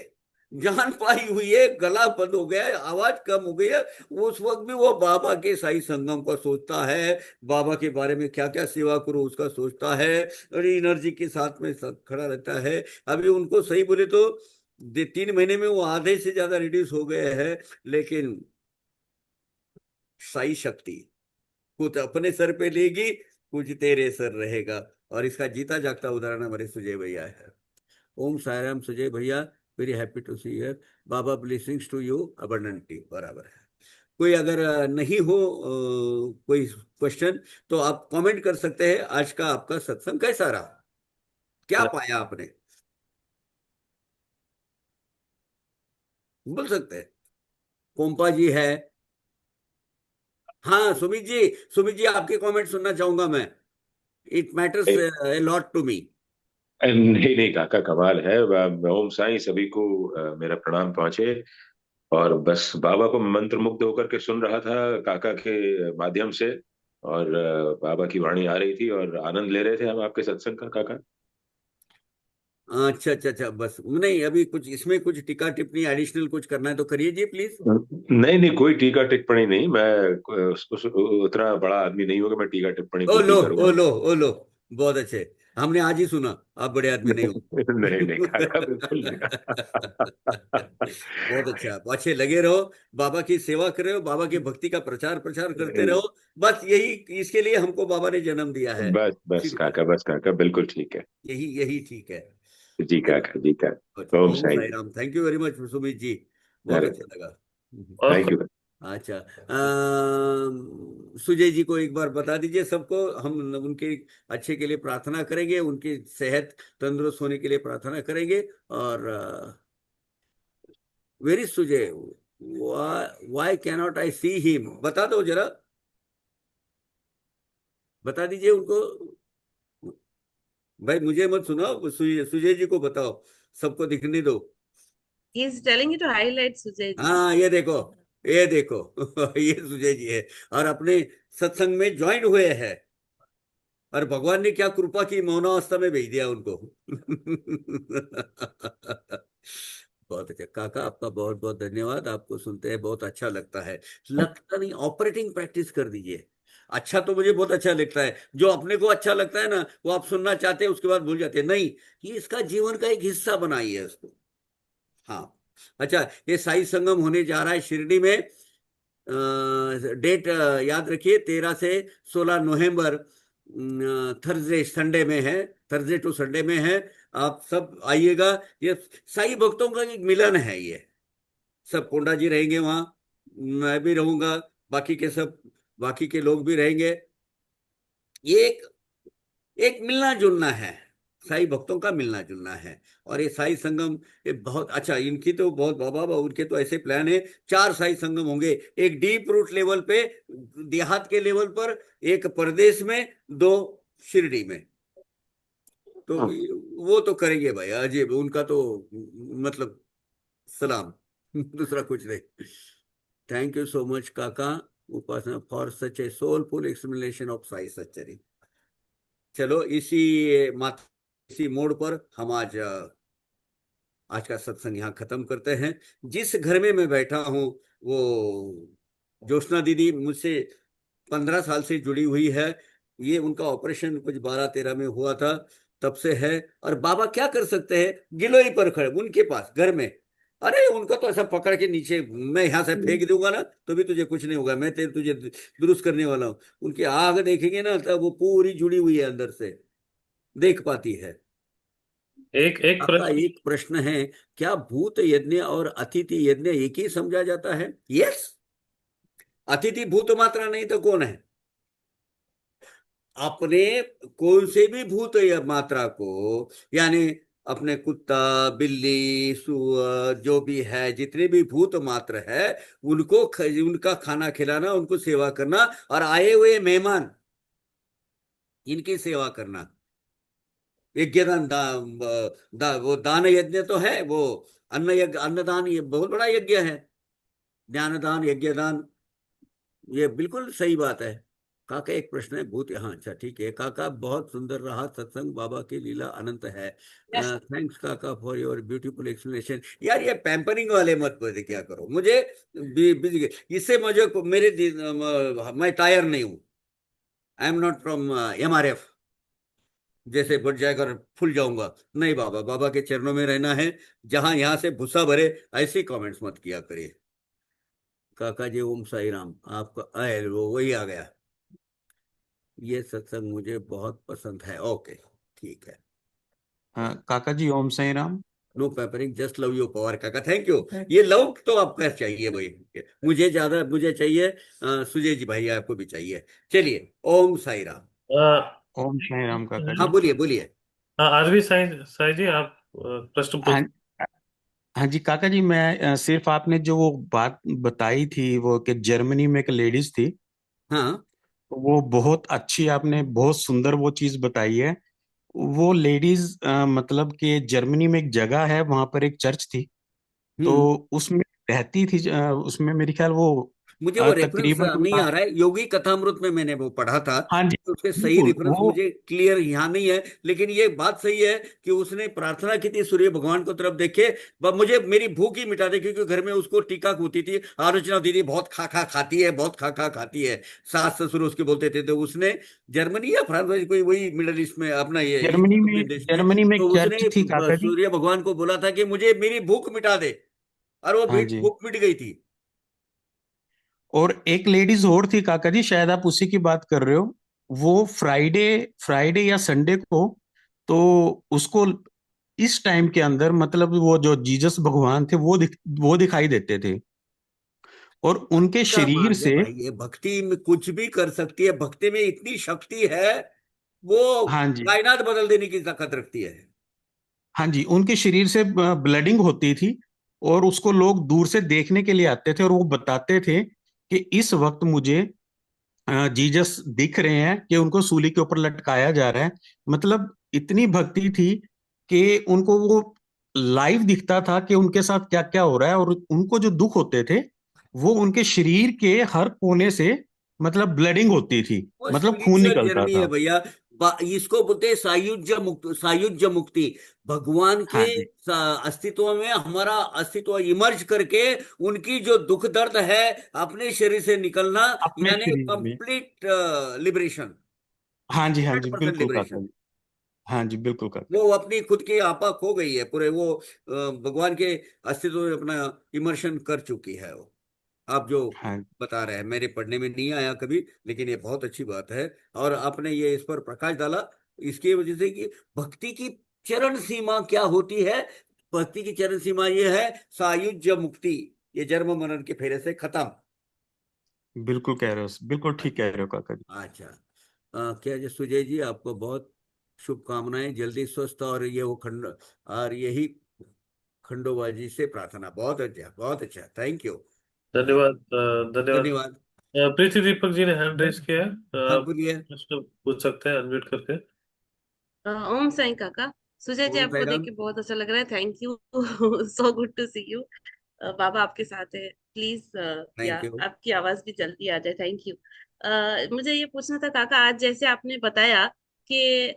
जान पाई हुई है, गला बंद हो गया है, आवाज कम हो गई है, उस वक्त भी वो बाबा के साई संगम का सोचता है, बाबा के बारे में क्या क्या सेवा करो उसका सोचता है, और एनर्जी के साथ में खड़ा रहता है। अभी उनको सही बोले तो 3 महीने में वो आधे से ज्यादा रिड्यूस हो गए हैं। लेकिन साई शक्ति कुछ अपने सर पे लेगी, कुछ तेरे सर रहेगा। और इसका जीता जागता उदाहरण हमारे सुजय भैया है। ओम साईराम सुजय भैया, very happy to see here. Baba blessings to you abundantly. बराबर है। कोई अगर नहीं हो कोई क्वेश्चन, तो आप कमेंट कर सकते हैं। आज का आपका सत्संग कैसा रहा, क्या पाया आपने, बोल सकते हैं। पोम्पा जी है, हाँ सुमित जी आपके कमेंट सुनना चाहूंगा मैं। It matters a lot to me. नहीं नहीं काका, कमाल है। ओम साईं सभी को मेरा प्रणाम पहुंचे। और बस बाबा को मंत्र मुग्ध होकर के सुन रहा था काका के माध्यम से। और बाबा की वाणी आ रही थी और आनंद ले रहे थे हम आपके सत्संग का काका। अच्छा, बस नहीं, अभी कुछ इसमें कुछ टीका टिप्पणी एडिशनल कुछ करना है तो करिए जी प्लीज। नहीं नहीं, कोई टीका टिप्पणी नहीं। मैं उतना बड़ा आदमी नहीं हूँ कि मैं टीका टिप्पणी ओ कुछ लो भी ओ करूंगा। लो ओ लो, बहुत अच्छे। हमने आज ही सुना आप बड़े आदमी नहीं हो। नहीं नहीं काका, बिल्कुल नहीं। बहुत अच्छा, आप अच्छे लगे रहो, बाबा की सेवा कर रहे हो, बाबा की भक्ति का प्रचार प्रचार करते रहो। बस यही, इसके लिए हमको बाबा ने जन्म दिया है। बस बस काका, बस काका, बिल्कुल ठीक है। यही यही ठीक है। जी चलो, काका, जी अच्छा, काका, Om Om Sai Sai ji. Ram. Thank you very much Sumit ji, बहुत अरे अच्छा लगा। और थैंक यू। अच्छा, सुजय जी को एक बार बता दीजिए सबको, हम उनके अच्छे के लिए प्रार्थना करेंगे, उनकी सेहत तंदुरुस्त होने के लिए प्रार्थना करेंगे। और where is Sujay, why cannot I see him, बता दो जरा, बता दीजिए उनको। भाई मुझे मत सुनाओ, सुजय जी को बताओ, सबको दिखने दो। He is telling you to highlight Sujay ji. हाँ ये देखो, ये देखो ये सुजय जी है, और अपने सत्संग में ज्वाइन हुए हैं। और भगवान ने क्या कृपा की, मौनावस्था में भेज दिया उनको। बहुत अच्छा काका, आपका बहुत बहुत धन्यवाद। आपको सुनते हैं बहुत अच्छा लगता है। लगता नहीं, ऑपरेटिंग प्रैक्टिस कर दीजिए। अच्छा तो मुझे बहुत अच्छा लगता है, जो अपने को अच्छा लगता है ना वो आप सुनना चाहते हैं, उसके बाद भूल जाते हैं। नहीं, ये इसका जीवन का एक हिस्सा बनाइए उसको। हाँ, अच्छा, ये साई संगम होने जा रहा है शिरडी में। डेट याद रखिए, 13 से 16 नवंबर, थर्सडे संडे में है, थर्सडे टू संडे में है। आप सब आइएगा। ये साई भक्तों का एक मिलन है ये। सब पोंडा जी रहेंगे वहाँ, मैं भी रहूंगा, बाकी के सब, बाकी के लोग भी रहेंगे। ये एक मिलना जुलना है, साई भक्तों का मिलना जुलना है। और ये साई संगम, ये बहुत अच्छा, इनकी तो बहुत बाबा उनके तो ऐसे प्लान है। 4 साई संगम होंगे, एक डीप रूट लेवल पे, देहात के लेवल पर, एक प्रदेश में, 2 शिरडी में। तो वो तो करेंगे भाई अजय, उनका तो मतलब सलाम, दूसरा कुछ नहीं। थैंक यू सो मच काका Upasana for such a soulful explanation of Sai सच्चरी। चलो इसी मोड़ पर हम आज का सत्संग यहाँ खत्म करते हैं। जिस घर में मैं बैठा हूँ, वो ज्योत्सना दीदी मुझसे 15 साल से जुड़ी हुई है। ये उनका ऑपरेशन कुछ 12-13 में हुआ था, तब से है। और बाबा क्या कर सकते हैं, गिलोय पर खड़े उनके पास घर में। अरे उनको तो ऐसा पकड़ के नीचे, मैं यहाँ से फेंक दूंगा ना तो भी तुझे कुछ नहीं होगा, मैं तुझे दुरुस्त करने वाला हूँ। उनकी आग देखेंगे ना तब वो पूरी जुड़ी हुई है अंदर से, देख पाती है। एक एक आपका प्रश्न। एक प्रश्न है, क्या भूत यज्ञ और अतिथि यज्ञ एक ही समझा जाता है? यस, अतिथि भूत मात्रा नहीं तो कौन है? अपने कौन से भी भूत या मात्रा को, यानी अपने कुत्ता, बिल्ली, सुअर, जो भी है, जितने भी भूत मात्र है, उनका खाना खिलाना, उनको सेवा करना, और आए हुए मेहमान इनकी सेवा करना। यज्ञदान वो दान यज्ञ तो है, वो अन्न यज्ञ, अन्नदान, ये बहुत बड़ा यज्ञ है। ज्ञान दान, यज्ञ दान, ये बिल्कुल सही बात है। काका एक प्रश्न है भूत, हाँ अच्छा ठीक है काका, बहुत सुंदर रहा सत्संग, बाबा की लीला अनंत है। थैंक्स काका फॉर योर ब्यूटीफुल एक्सप्लेनेशन। यार ये पैम्परिंग वाले मत बोले, क्या करो मुझे इससे मुझे मैं टायर नहीं हूँ। I am not from MRF, जैसे बढ़ जाएगा और फूल जाऊंगा। नहीं बाबा, बाबा के चरणों में रहना है, जहां यहां से भूसा भरे ऐसी कमेंट्स मत किया करिए। काका जी ओम साई राम, आपका वो वही आ गया। ये सत्संग मुझे बहुत पसंद है। ओके ठीक है। काका जी Om Sai Ram. No papering, just love you Pawar काका, थैंक यू। ये लव तो आपका चाहिए भाई, मुझे ज्यादा, मुझे चाहिए सुजय जी भाई, आपको भी चाहिए। चलिए, ओम साई राम। ओम साई राम काका हाँ जी। बोलिए बोलिए। हाँ आरवी साई साई जी, आप प्रश्न हाँ पूछ। हाँ जी काका जी, मैं सिर्फ आपने जो वो बात बताई थी वो कि जर्मनी में एक लेडीज थी, हाँ वो बहुत अच्छी, आपने बहुत सुंदर वो चीज बताई है। वो लेडीज मतलब कि जर्मनी में एक जगह है, वहां पर एक चर्च थी। तो हम्म। उसमें रहती थी, उसमें मेरे ख्याल वो मुझे वो रेफरेंस तकरीबन नहीं आ रहा है, योगी कथामृत में मैंने वो पढ़ा था। हाँ जी, उसके सही बिल्कुल रेफरेंस वो। मुझे क्लियर यहाँ नहीं है, लेकिन ये बात सही है कि उसने प्रार्थना की थी सूर्य भगवान को तरफ देखे, मुझे मेरी भूख ही मिटा दे, क्योंकि घर में उसको टीका होती थी, आलोचना होती थी, बहुत खा खा खाती है, बहुत खा खा खाती है, सास ससुर उसके बोलते थे। तो उसने जर्मनी या फ्रांस, कोई वही मिडिल ईस्ट में अपना ये यूरोपियन देश में, जर्मनी में एक तो चर्च उसने थी काका जी। सूर्य भगवान को बोला था कि मुझे मेरी भूख मिटा दे, और वो हाँ जी। भूख मिट गई थी। और एक लेडीज और थी काका जी, शायद आप उसी की बात कर रहे हो। वो फ्राइडे फ्राइडे या संडे को, तो उसको इस टाइम के अंदर मतलब वो जो जीसस भगवान थे वो दिखाई देते थे, और उनके का शरीर मार्ग है से। भाई, ये भक्ति में कुछ भी कर सकती है, भक्ति में इतनी शक्ति है, वो हाँ जी। कायनात बदल देने की ताकत रखती है। हाँ जी, उनके शरीर से ब्लडिंग होती थी, और उसको लोग दूर से देखने के लिए आते थे, और वो बताते थे कि इस वक्त मुझे जीसस दिख रहे हैं, कि उनको सूली के ऊपर लटकाया जा रहा है। मतलब इतनी भक्ति थी कि उनको वो लाइव दिखता था कि उनके साथ क्या क्या हो रहा है, और उनको जो दुख होते थे वो उनके शरीर के हर कोने से मतलब ब्लडिंग होती थी, वो मतलब खून स्पिरिचुअल निकलता जर्नी है था। भैया। इसको बोलते हैं सायुज्य मुक्ति। भगवान के हाँ जी। अस्तित्व में हमारा अस्तित्व इमर्ज करके उनकी जो दुख दर्द है अपने शरीर से निकलना, अपने यानी शरीर में। कंप्लीट लिबरेशन, हाँ जी, हाँ जी, 100% बिल्कुल काका लिबरेशन। जी। हाँ जी, बिल्कुल काका वो जी। अपनी खुद की आपा खो गई है पूरे, वो भगवान के अस्तित्व में अपना इमर्शन कर चुकी है वो। आप जो हाँ। बता रहे हैं मेरे पढ़ने में नहीं आया कभी, लेकिन ये बहुत अच्छी बात है, और आपने ये इस पर प्रकाश डाला, इसकी वजह से कि भक्ति की चरण सीमा क्या होती है। भक्ति की चरण सीमा ये है, सायुज्य मुक्ति, ये जन्म मरण के फेरे से खत्म। बिल्कुल कह रहे हो, बिल्कुल ठीक कह रहे हो काका जी। अच्छा। क्या जी सुजय जी, आपको बहुत शुभकामनाएं, जल्दी स्वस्थ, और ये वो खंड, और यही खंडोबाजी से प्रार्थना। बहुत अच्छा, बहुत अच्छा, थैंक यू। धन्यवाद। धन्यवाद। धन्यवाद। प्रीति दीपक जी ने हैंड रेस किया है। हाँ बोलिए। प्रश्न पूछ सकते हैं अनम्यूट करके। ओम साई काका। सुजय जी, ओम आपको देख साईराम। के बहुत अच्छा लग रहा है। Thank you. So good to see you. बाबा आपके साथ है, प्लीज। या थैंक यू। आपकी आवाज भी जल्दी आ जाए। Thank you. मुझे ये पूछना था काका, आज जैसे आपने बताया कि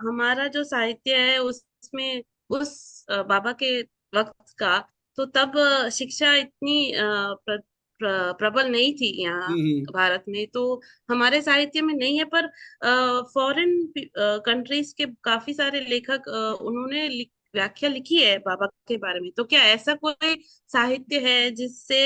हमारा जो साहित्य है उसमें उस बाबा के वक्त का, तो तब शिक्षा इतनी प्रबल नहीं थी यहाँ हम्म। भारत में, तो हमारे साहित्य में नहीं है। पर फॉरेन कंट्रीज के काफी सारे लेखक उन्होंने व्याख्या लिखी है बाबा के बारे में। तो क्या ऐसा कोई साहित्य है जिससे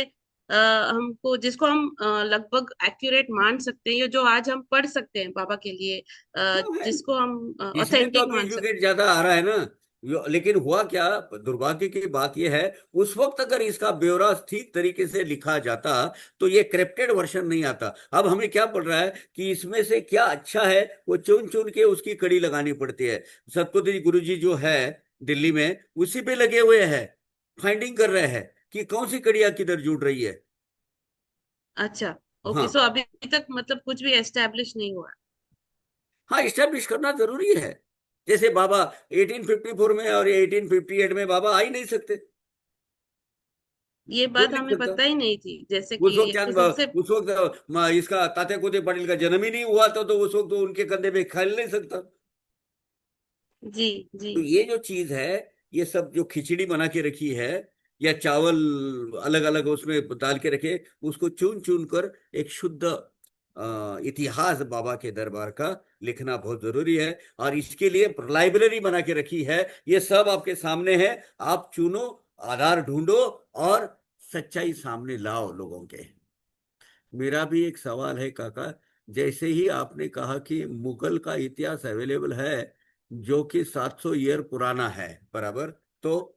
हमको जिसको हम लगभग एक्यूरेट मान सकते हैं, या जो आज हम पढ़ सकते हैं बाबा के लिए, हाँ है। जिसको हम इसमें तो ऑथेंटिक अभी मान एजुकेट सकते ज्यादा आ रहा है ना। लेकिन हुआ क्या, दुर्भाग्य की बात यह है, उस वक्त अगर इसका ब्यौरा ठीक तरीके से लिखा जाता तो ये क्रिप्टेड वर्जन नहीं आता। अब हमें क्या पड़ रहा है कि इसमें से क्या अच्छा है वो चुन चुन के उसकी कड़ी लगानी पड़ती है। सतपति गुरु जी जो है दिल्ली में, उसी पे लगे हुए हैं, फाइंडिंग कर रहे हैं कि कौन सी कड़ियां किधर जुड़ रही है। हैं? अच्छा। ओके, हाँ। सो अभी तक मतलब कुछ भी एस्टेब्लिश नहीं हुआ। हाँ, इस्टेब्लिश करना जरूरी है। जैसे बाबा 1854 में और 1858 में बाबा आ ही नहीं सकते, ये कोई बात नहीं हमें सकता। पता ही नहीं थी, जैसे उस कि वक्त ये तो चांद, सबसे। उस वक्त इसका तात्या कोते पाटिल का जन्म ही नहीं हुआ था, तो उस वक्त तो उनके कंधे पे खेल नहीं सकता। जी जी। तो ये जो चीज है, ये सब जो खिचड़ी बना के रखी है, या चावल अलग अलग उसमें डाल के रखे, उसको चुन चुन कर एक शुद्ध इतिहास बाबा के दरबार का लिखना बहुत जरूरी है। और इसके लिए लाइब्रेरी बना के रखी है, ये सब आपके सामने है। आप चुनो, आधार ढूंढो, और सच्चाई सामने लाओ लोगों के। मेरा भी एक सवाल है काका, जैसे ही आपने कहा कि मुगल का इतिहास अवेलेबल है जो कि 700 ईयर पुराना है, बराबर, तो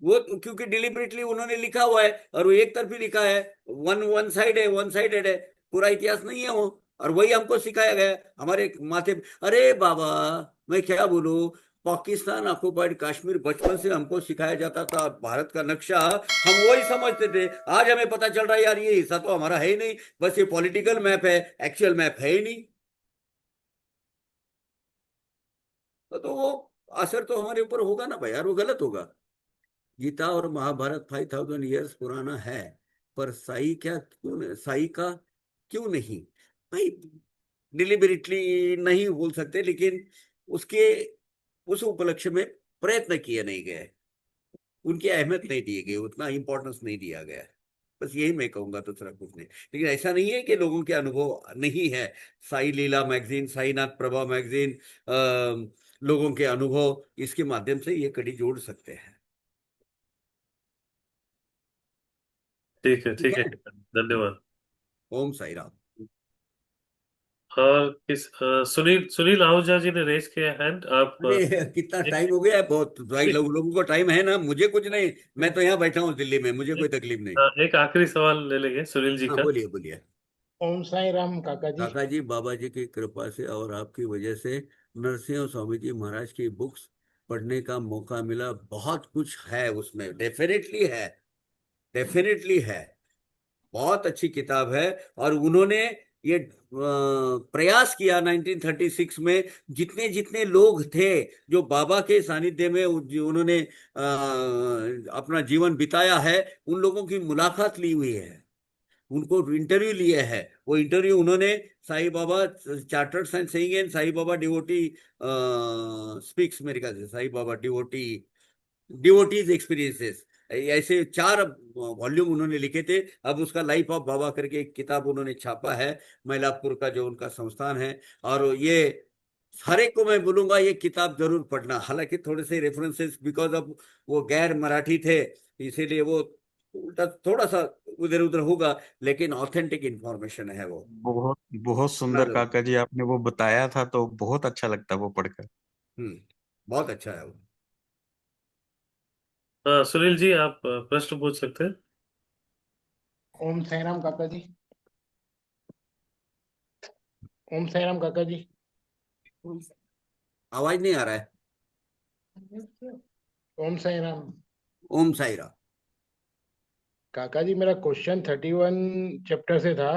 वो क्योंकि डिलिबरेटली उन्होंने लिखा हुआ है, और वो एक तरफी लिखा है, वन वन साइड है, वन साइडेड है, पूरा इतिहास नहीं है वो। और वही हमको सिखाया गया है हमारे माथे पे। अरे बाबा, मैं क्या बोलूं, पाकिस्तान ऑक्युपाइड कश्मीर बचपन से हमको सिखाया जाता था, भारत का नक्शा हम वही समझते थे। आज हमें पता चल रहा है यार ये हिस्सा तो हमारा है ही नहीं, बस ये पॉलिटिकल मैप है, एक्चुअल मैप है ही नहीं। तो वो असर तो हमारे ऊपर होगा ना भाई यार, वो गलत होगा। गीता और महाभारत 5000 ईयर्स पुराना है, पर साई क्या क्यों, साई का क्यों नहीं भाई? डिलिबरेटली नहीं बोल सकते, लेकिन उसके उस उपलक्ष्य में प्रयत्न किए नहीं गए, उनकी अहमियत नहीं दी गई, उतना इंपॉर्टेंस नहीं दिया गया। बस यही मैं कहूंगा, दूसरा कुछ नहीं। लेकिन ऐसा नहीं है कि लोगों के अनुभव नहीं है। साई लीला मैगजीन, साईनाथ प्रभा मैगजीन, लोगों के अनुभव, इसके माध्यम से ये कड़ी जोड़ सकते हैं। ठीक है, ठीक ठीक है, है। धन्यवाद। ओम साई राम। और सुनील सुनील आहूजा जी ने रेज किया हैंड। आप अरे कितना टाइम हो गया है, बहुत भाई, एक, लोगों को टाइम है ना, मुझे कुछ नहीं। मैं तो यहाँ बैठा हूँ दिल्ली में, मुझे कोई तकलीफ नहीं। एक आखिरी सवाल ले लेंगे सुनील जी हाँ का। बोलिए बोलिए। ओम साई राम काका जी। काका जी, बाबा जी की कृपा से और आपकी वजह से नरसिंह स्वामी जी महाराज की बुक्स पढ़ने का मौका मिला। बहुत कुछ है उसमें, डेफिनेटली है, डेफिनेटली है। बहुत अच्छी किताब है। और उन्होंने ये प्रयास किया 1936 में, जितने जितने लोग थे जो बाबा के सानिध्य में जो उन्होंने अपना जीवन बिताया है, उन लोगों की मुलाकात ली हुई है, उनको इंटरव्यू लिए है। वो इंटरव्यू उन्होंने Sai Baba chartered saint saying and Sai Baba devotee speaks, मेरे ख्याल से Sai Baba devotee, devotees experiences, ऐसे 4 वॉल्यूम उन्होंने लिखे थे। अब उसका लाइफ ऑफ बाबा करके एक किताब उन्होंने छापा है, मैलापुर का जो उनका संस्थान है। और ये हर एक को मैं बोलूंगा ये किताब जरूर पढ़ना। हालांकि थोड़े से रेफरेंसेस, बिकॉज अब वो गैर मराठी थे, इसीलिए वो उल्टा थोड़ा सा उधर उधर होगा, लेकिन ऑथेंटिक इंफॉर्मेशन है वो। बहुत बहुत ना सुंदर जरूर। काका जी, आपने वो बताया था तो बहुत अच्छा लगता वो पढ़कर। बहुत अच्छा है वो। हाँ सुनील जी, आप प्रश्न पूछ सकते हैं। ओम साई राम काका जी। ओम साई राम काका जी। आवाज नहीं आ रहा है। ओम साई राम ओम साई राम। काका जी, मेरा क्वेश्चन 31 चैप्टर से था।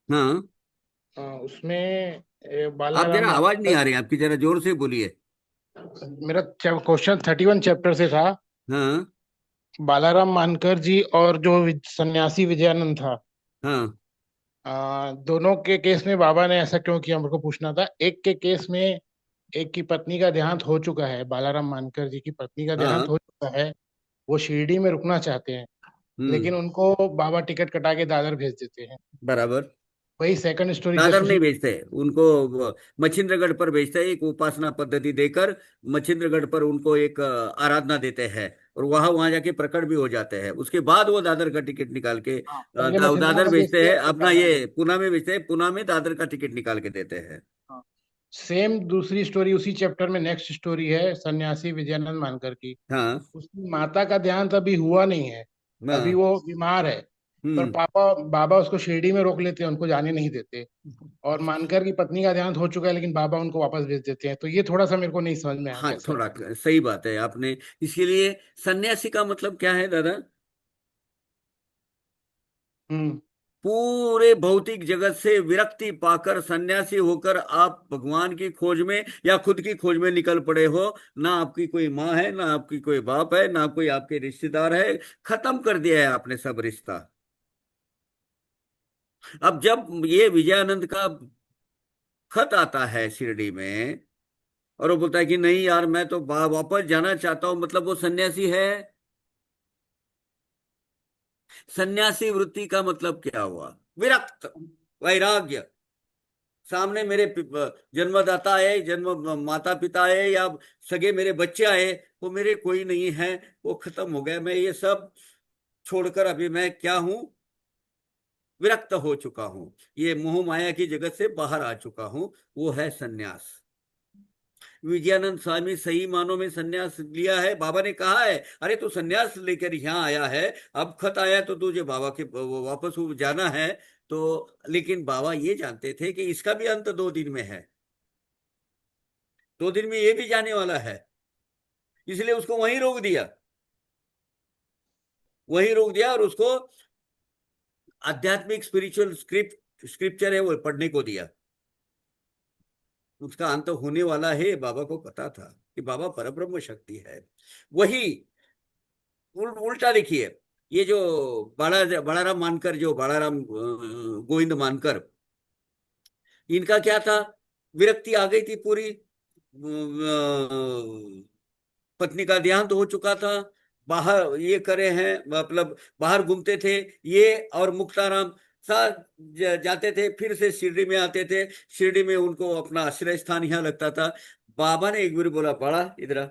हाँ, उसमें आप बालाराम जरा, आवाज नहीं मानकर। आ रही, आपकी जरा जोर से बोलिए। मेरा क्वेश्चन 31 चैप्टर से था। हाँ बालाराम मानकर जी और जो सन्यासी विजयानंद था, हाँ दोनों के केस में बाबा ने ऐसा क्यों किया, मेरे को पूछना था। एक के केस में एक की पत्नी का देहांत हो चुका है, बालाराम मानकर जी की पत्नी का देहांत हाँ। हो चुका है। वो शिरडी में रुकना चाहते हैं, लेकिन हम्म। उनको बाबा टिकट कटा के दादर भेज देते हैं। बराबर। वही सेकंड स्टोरी दादर जस्ट नहीं उसी। भेजते उनको, मच्छिंद्रगढ़ पर भेजते हैं, एक उपासना पद्धति देकर मच्छिंद्रगढ़ पर उनको एक आराधना देते हैं, और वहां वहां जाके प्रकट भी हो जाते हैं। उसके बाद वो दादर का टिकट निकाल के हाँ, पहले दादर मच्छिंद्रगढ़ भेजते भेजते हैं, हैं फिर अपना दादर ये भेजते पुणे में भेजते हैं, पुणे में दादर का टिकट निकाल के देते हैं। हैं। सेम दूसरी स्टोरी उसी चैप्टर में, नेक्स्ट स्टोरी है सन्यासी विजयानंद मानकर की। हाँ उसकी माता का देहांत अभी हुआ नहीं है, अभी हाँ। वो बीमार है। पर हम्म। पापा बाबा उसको शिरडी में रोक लेते हैं, उनको जाने नहीं देते। और मानकर की पत्नी का देहांत हो चुका है, लेकिन बाबा उनको वापस भेज देते हैं। तो ये थोड़ा सा मेरे को नहीं समझ में आया हाँ, कैसे। थोड़ा सही बात है आपने। इसके लिए सन्यासी का मतलब क्या है दादा? हम्म। पूरे भौतिक जगत से विरक्ति पाकर सन्यासी होकर आप भगवान की खोज में या खुद की खोज में निकल पड़े हो। ना आपकी कोई माँ है, ना आपकी कोई बाप है, ना कोई आपके रिश्तेदार है। खत्म कर दिया है आपने सब रिश्ता। अब जब ये विजयानंद का खत आता है शिरडी में, और वो बोलता है कि नहीं यार मैं तो वापस जाना चाहता हूं, मतलब वो सन्यासी है। सन्यासी वृत्ति का मतलब क्या हुआ? विरक्त, वैराग्य। सामने मेरे जन्मदाता है, जन्म माता पिता है, या सगे मेरे बच्चे आए, वो मेरे कोई नहीं है, वो खत्म हो गया। मैं ये सब छोड़कर अभी मैं क्या हूं? विरक्त हो चुका हूं, ये मोह माया की जगत से बाहर आ चुका हूं। वो है सन्यास। विजयानंद स्वामी सही मानों में सन्यास लिया है। बाबा ने कहा है अरे तू सन्यास लेकर यहाँ आया है, अब खत आया तो तुझे बाबा के वापस जाना है। तो लेकिन बाबा ये जानते थे कि इसका भी अंत 2 दिन में है। 2 दिन में ये भी जाने वाला है, इसलिए उसको वहीं रोक दिया और उसको आध्यात्मिक स्पिरिचुअल स्क्रिप्चर है वो पढ़ने को दिया। उसका अंत होने वाला है, बाबा को पता था कि बाबा परब्रह्म शक्ति है। वही उल्टा देखिए, ये जो बड़ाराम मानकर, जो बड़ाराम गोविंद मानकर, इनका क्या था, विरक्ति आ गई थी पूरी, पत्नी का देहांत हो चुका था, बाहर ये करे हैं, मतलब बाहर घूमते थे ये, और मुक्ताराम साथ जाते थे, फिर से शिरडी में आते थे, शिरडी में उनको अपना आश्रय स्थान यहाँ लगता था। बाबा ने एक बार बोला, पढ़ा इधर आ,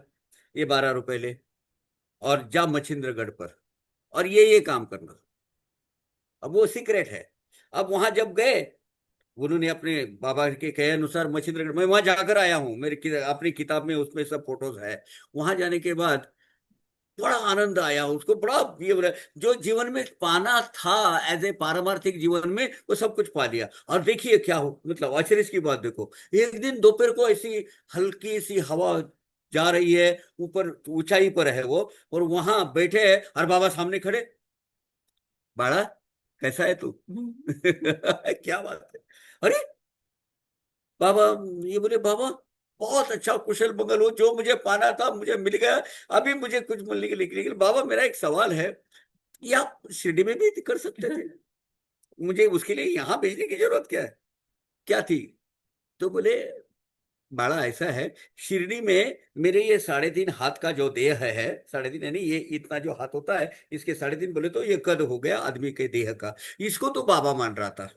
ये 12 रुपए ले और जा मच्छिंद्रगढ़ पर और ये काम करना। अब वो सीक्रेट है। अब वहां जब गए, उन्होंने अपने बाबा के कहे अनुसार मच्छिंद्रगढ़, मैं वहां जाकर आया हूँ, मेरी अपनी किताब में उसमें सब फोटोज है। वहां जाने के बाद बड़ा आनंद आया उसको, बड़ा ये बोला, जो जीवन में पाना था एज ए पारमार्थिक जीवन में, वो सब कुछ पा लिया। और देखिए क्या हो, मतलब आश्चर्य की बात देखो, एक दिन दोपहर को ऐसी हल्की सी हवा जा रही है, ऊपर ऊंचाई पर है वो, और वहां बैठे हैं और बाबा सामने खड़े, बाड़ा कैसा है तू? क्या बात है? अरे बाबा, ये बोले, बाबा बहुत अच्छा, कुशल मंगल हो, जो मुझे पाना था मुझे मिल गया, अभी मुझे कुछ मिलने के लिए, लेकिन बाबा मेरा एक सवाल है, ये आप शिरडी में भी कर सकते थे, मुझे उसके लिए यहाँ भेजने की जरूरत क्या है, क्या थी? तो बोले, बड़ा ऐसा है, शिरडी में मेरे ये 3.5 हाथ का जो देह है, 3.5 यानी ये इतना जो हाथ होता है, इसके 3.5 बोले तो ये कद हो गया आदमी के देह का, इसको तो बाबा मान रहा था।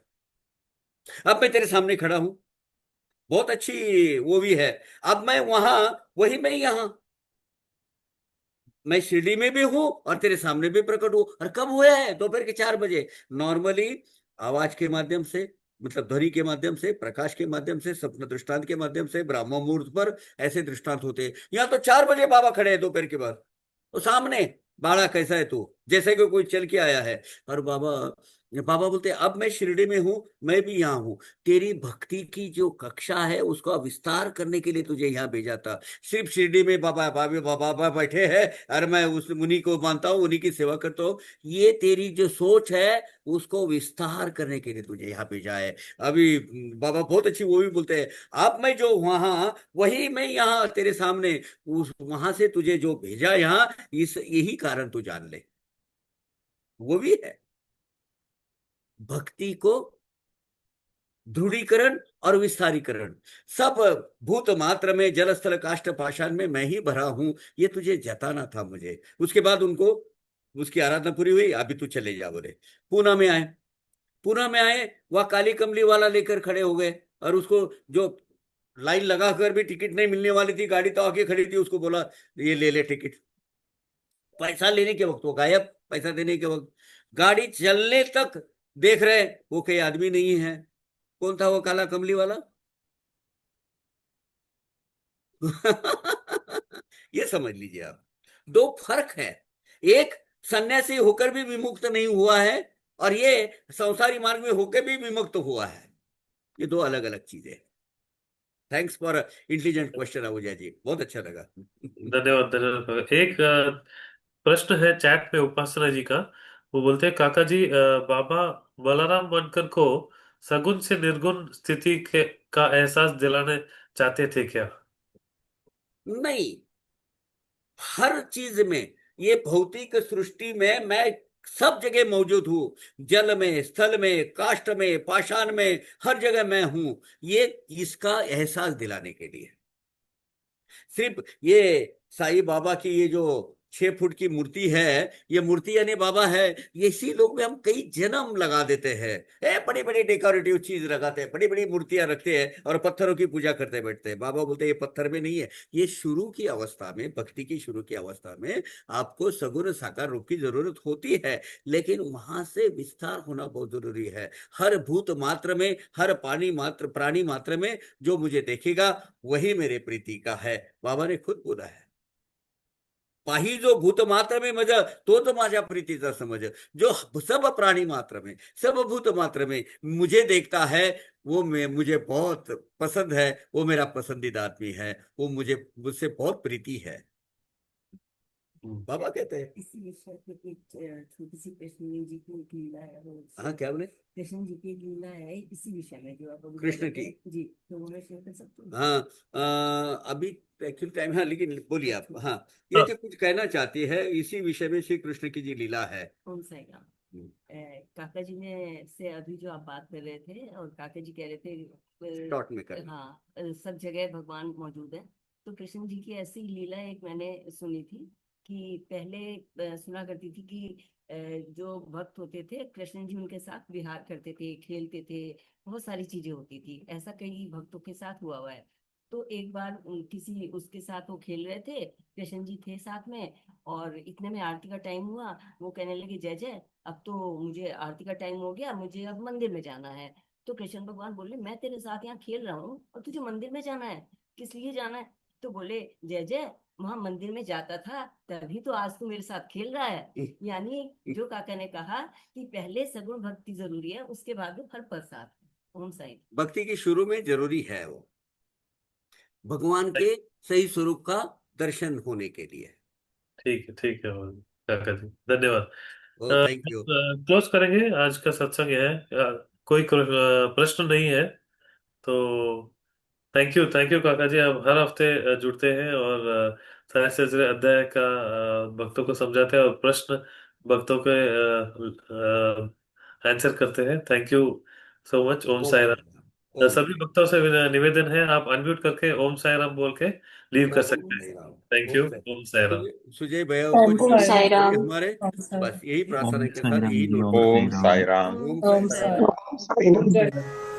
अब मैं तेरे सामने खड़ा हूं, बहुत अच्छी वो भी है, अब मैं वहां, वही मैं यहाँ, मैं शिरडी में भी हूं और तेरे सामने भी प्रकट हूं। और कब हुआ है? दोपहर के 4 बजे। नॉर्मली आवाज के माध्यम से, मतलब ध्वनि के माध्यम से, प्रकाश के माध्यम से, स्वप्न दृष्टांत के माध्यम से, ब्रह्म मुहूर्त पर ऐसे दृष्टांत होते हैं। यहाँ तो 4 बजे बाबा खड़े हैं दोपहर के बाद, तो सामने, बाड़ा कैसा है तू, जैसे कि कोई चल के आया है। और बाबा बाबा बोलते, अब मैं शिरडी में हूं, मैं भी यहाँ हूँ, तेरी भक्ति की जो कक्षा है उसका विस्तार करने के लिए तुझे यहाँ भेजा था। सिर्फ शिरडी में बाबा बाबा बाबा बैठे हैं और मैं उस उन्हीं को मानता हूँ, उन्हीं की सेवा करता हूँ, ये तेरी जो सोच है उसको विस्तार करने के लिए तुझे यहाँ भेजा है। अभी बाबा बहुत अच्छी वो भी बोलते हैं, अब मैं जो वहां, वही मैं यहाँ तेरे सामने, उस वहां से तुझे जो भेजा यहाँ, इस यही कारण तू जान ले। वो भी है भक्ति को दृढ़ीकरण और विस्तारीकरण, सब भूत मात्र में, जल स्थल काष्ठ पाषाण में मैं ही भरा हूं, ये तुझे जताना था मुझे। उसके बाद उनको, उसकी आराधना पूरी हुई, अभी तू चले जा बोले। पूना में आए, पूना में आए, वह काली कमली वाला लेकर खड़े हो गए, और उसको जो लाइन लगा कर भी टिकट नहीं मिलने वाली थी, गाड़ी तो आगे खड़ी थी, उसको बोला ये ले ले टिकट। पैसा लेने के वक्त वो गायब, पैसा देने के वक्त गाड़ी चलने तक देख रहे, वो कोई आदमी नहीं है। कौन था वो काला कमली वाला? ये समझ लीजिए आप, दो फर्क है, एक सन्यासी होकर भी विमुक्त नहीं हुआ है, और ये संसारी मार्ग में होकर भी विमुक्त हुआ है, ये दो अलग अलग चीजें हैं। Thanks for intelligent question Ahuja ji, बहुत अच्छा लगा। धन्यवाद धन्यवाद। एक प्रश्न है चैट पे उपासना जी का। वो बोलते हैं, काका जी, बाबा बलराम बनकर को सगुण से निर्गुण स्थिति का एहसास दिलाने चाहते थे क्या? नहीं, हर चीज में, ये भौतिक सृष्टि में मैं सब जगह मौजूद हूं, जल में, स्थल में, काष्ठ में, पाषाण में, हर जगह मैं हूं, ये इसका एहसास दिलाने के लिए। सिर्फ ये साईं बाबा की ये जो 6 फुट की मूर्ति है, ये मूर्ति यानी बाबा है, ये इसी लोग में हम कई जन्म लगा देते हैं, बड़ी बड़ी डेकोरेटिव चीज लगाते हैं, बड़ी बड़ी मूर्तियां रखते हैं और पत्थरों की पूजा करते बैठते हैं। बाबा बोलते हैं ये पत्थर में नहीं है, ये शुरू की अवस्था में, भक्ति की शुरू की अवस्था में आपको सगुण साकार रूप की जरूरत होती है, लेकिन वहां से विस्तार होना बहुत जरूरी है। हर भूत मात्र में, हर पानी मात्र, प्राणी मात्र में जो मुझे देखेगा वही मेरे प्रीति का है, बाबा ने खुद बोला है। पाही जो भूत मात्र में मज तो माझ्या प्रीतीचा समझ, जो सब प्राणी मात्र में, सब भूत मात्र में मुझे देखता है, वो मैं मुझे बहुत पसंद है, वो मेरा पसंदीदा आदमी है, वो मुझसे बहुत प्रीति है। बाबा कहते हैं। इसी विषय पे एक छोटी सी कृष्ण जी की एक लीला है वो। हाँ, क्या बोले? कृष्ण जी की एक लीला है इसी विषय में जो आप अभी कृष्ण बता रहे की? हैं। जी, तो वो मैं शेयर कर सकती हूँ। हाँ, अभी एक्चुअल टाइम, हाँ, लेकिन बोलिए आप। हाँ, ये जो कुछ कहना चाहती है इसी विषय में श्री कृष्ण की जी लीला है। ओम साई राम। काका जी ने से अभी जो आप बात कर रहे थे, और काका जी कह रहे थे शॉर्ट में करें। हाँ, सब जगह भगवान मौजूद है। तो कृष्ण जी की ऐसी लीला एक मैंने सुनी थी कि पहले सुना करती थी कि जो भक्त होते थे कृष्ण जी उनके साथ विहार करते थे, खेलते थे, बहुत सारी चीजें होती थी। ऐसा कई भक्तों के साथ हुआ है। तो एक बार किसी उसके साथ वो खेल रहे थे, कृष्ण जी थे साथ में, और इतने में आरती का टाइम हुआ। वो कहने लगे, जय जय, अब तो मुझे आरती का टाइम हो गया, मुझे अब मंदिर में जाना है। तो कृष्ण भगवान बोले, मैं तेरे साथ यहाँ खेल रहा हूँ और तुझे मंदिर में जाना है, किस लिए जाना है? तो बोले, जय जय, वहां मंदिर में जाता था तभी तो आज तू मेरे साथ खेल रहा है। यानी जो काका ने कहा कि पहले सगुण भक्ति जरूरी है, उसके बाद में फल प्रसाद। ओम साई। भक्ति की शुरू में जरूरी है वो भगवान के सही स्वरूप का दर्शन होने के लिए। ठीक है काका जी, धन्यवाद। Thank you. क्लोज करेंगे आज का सत्संग है। कोई प्रश्न नहीं है तो थैंक यू काका जी, आप हर हफ्ते जुड़ते हैं और सारे सिलसिले अध्याय का भक्तों को समझाते हैं और प्रश्न भक्तों के आंसर करते हैं। Thank you so much. Om Om Sai Sai Ram. Ram. Om सभी साई भक्तों से निवेदन है, आप अनम्यूट करके ओम साई राम बोल के लीव कर राम। ओम सकते हैं। साई राम। Thank Om you. साई। ओम साई राम। सुजय भैया ओम को साई ब्लेस राम। करिए राम। हमारे। ओम साई बस यही ओम प्रार्थना के साई साथ राम यही जी, नोट ओम करते ओम साई हैं। राम। साई राम। ओम राम। ओम साई साई राम। राम। साई राम। जय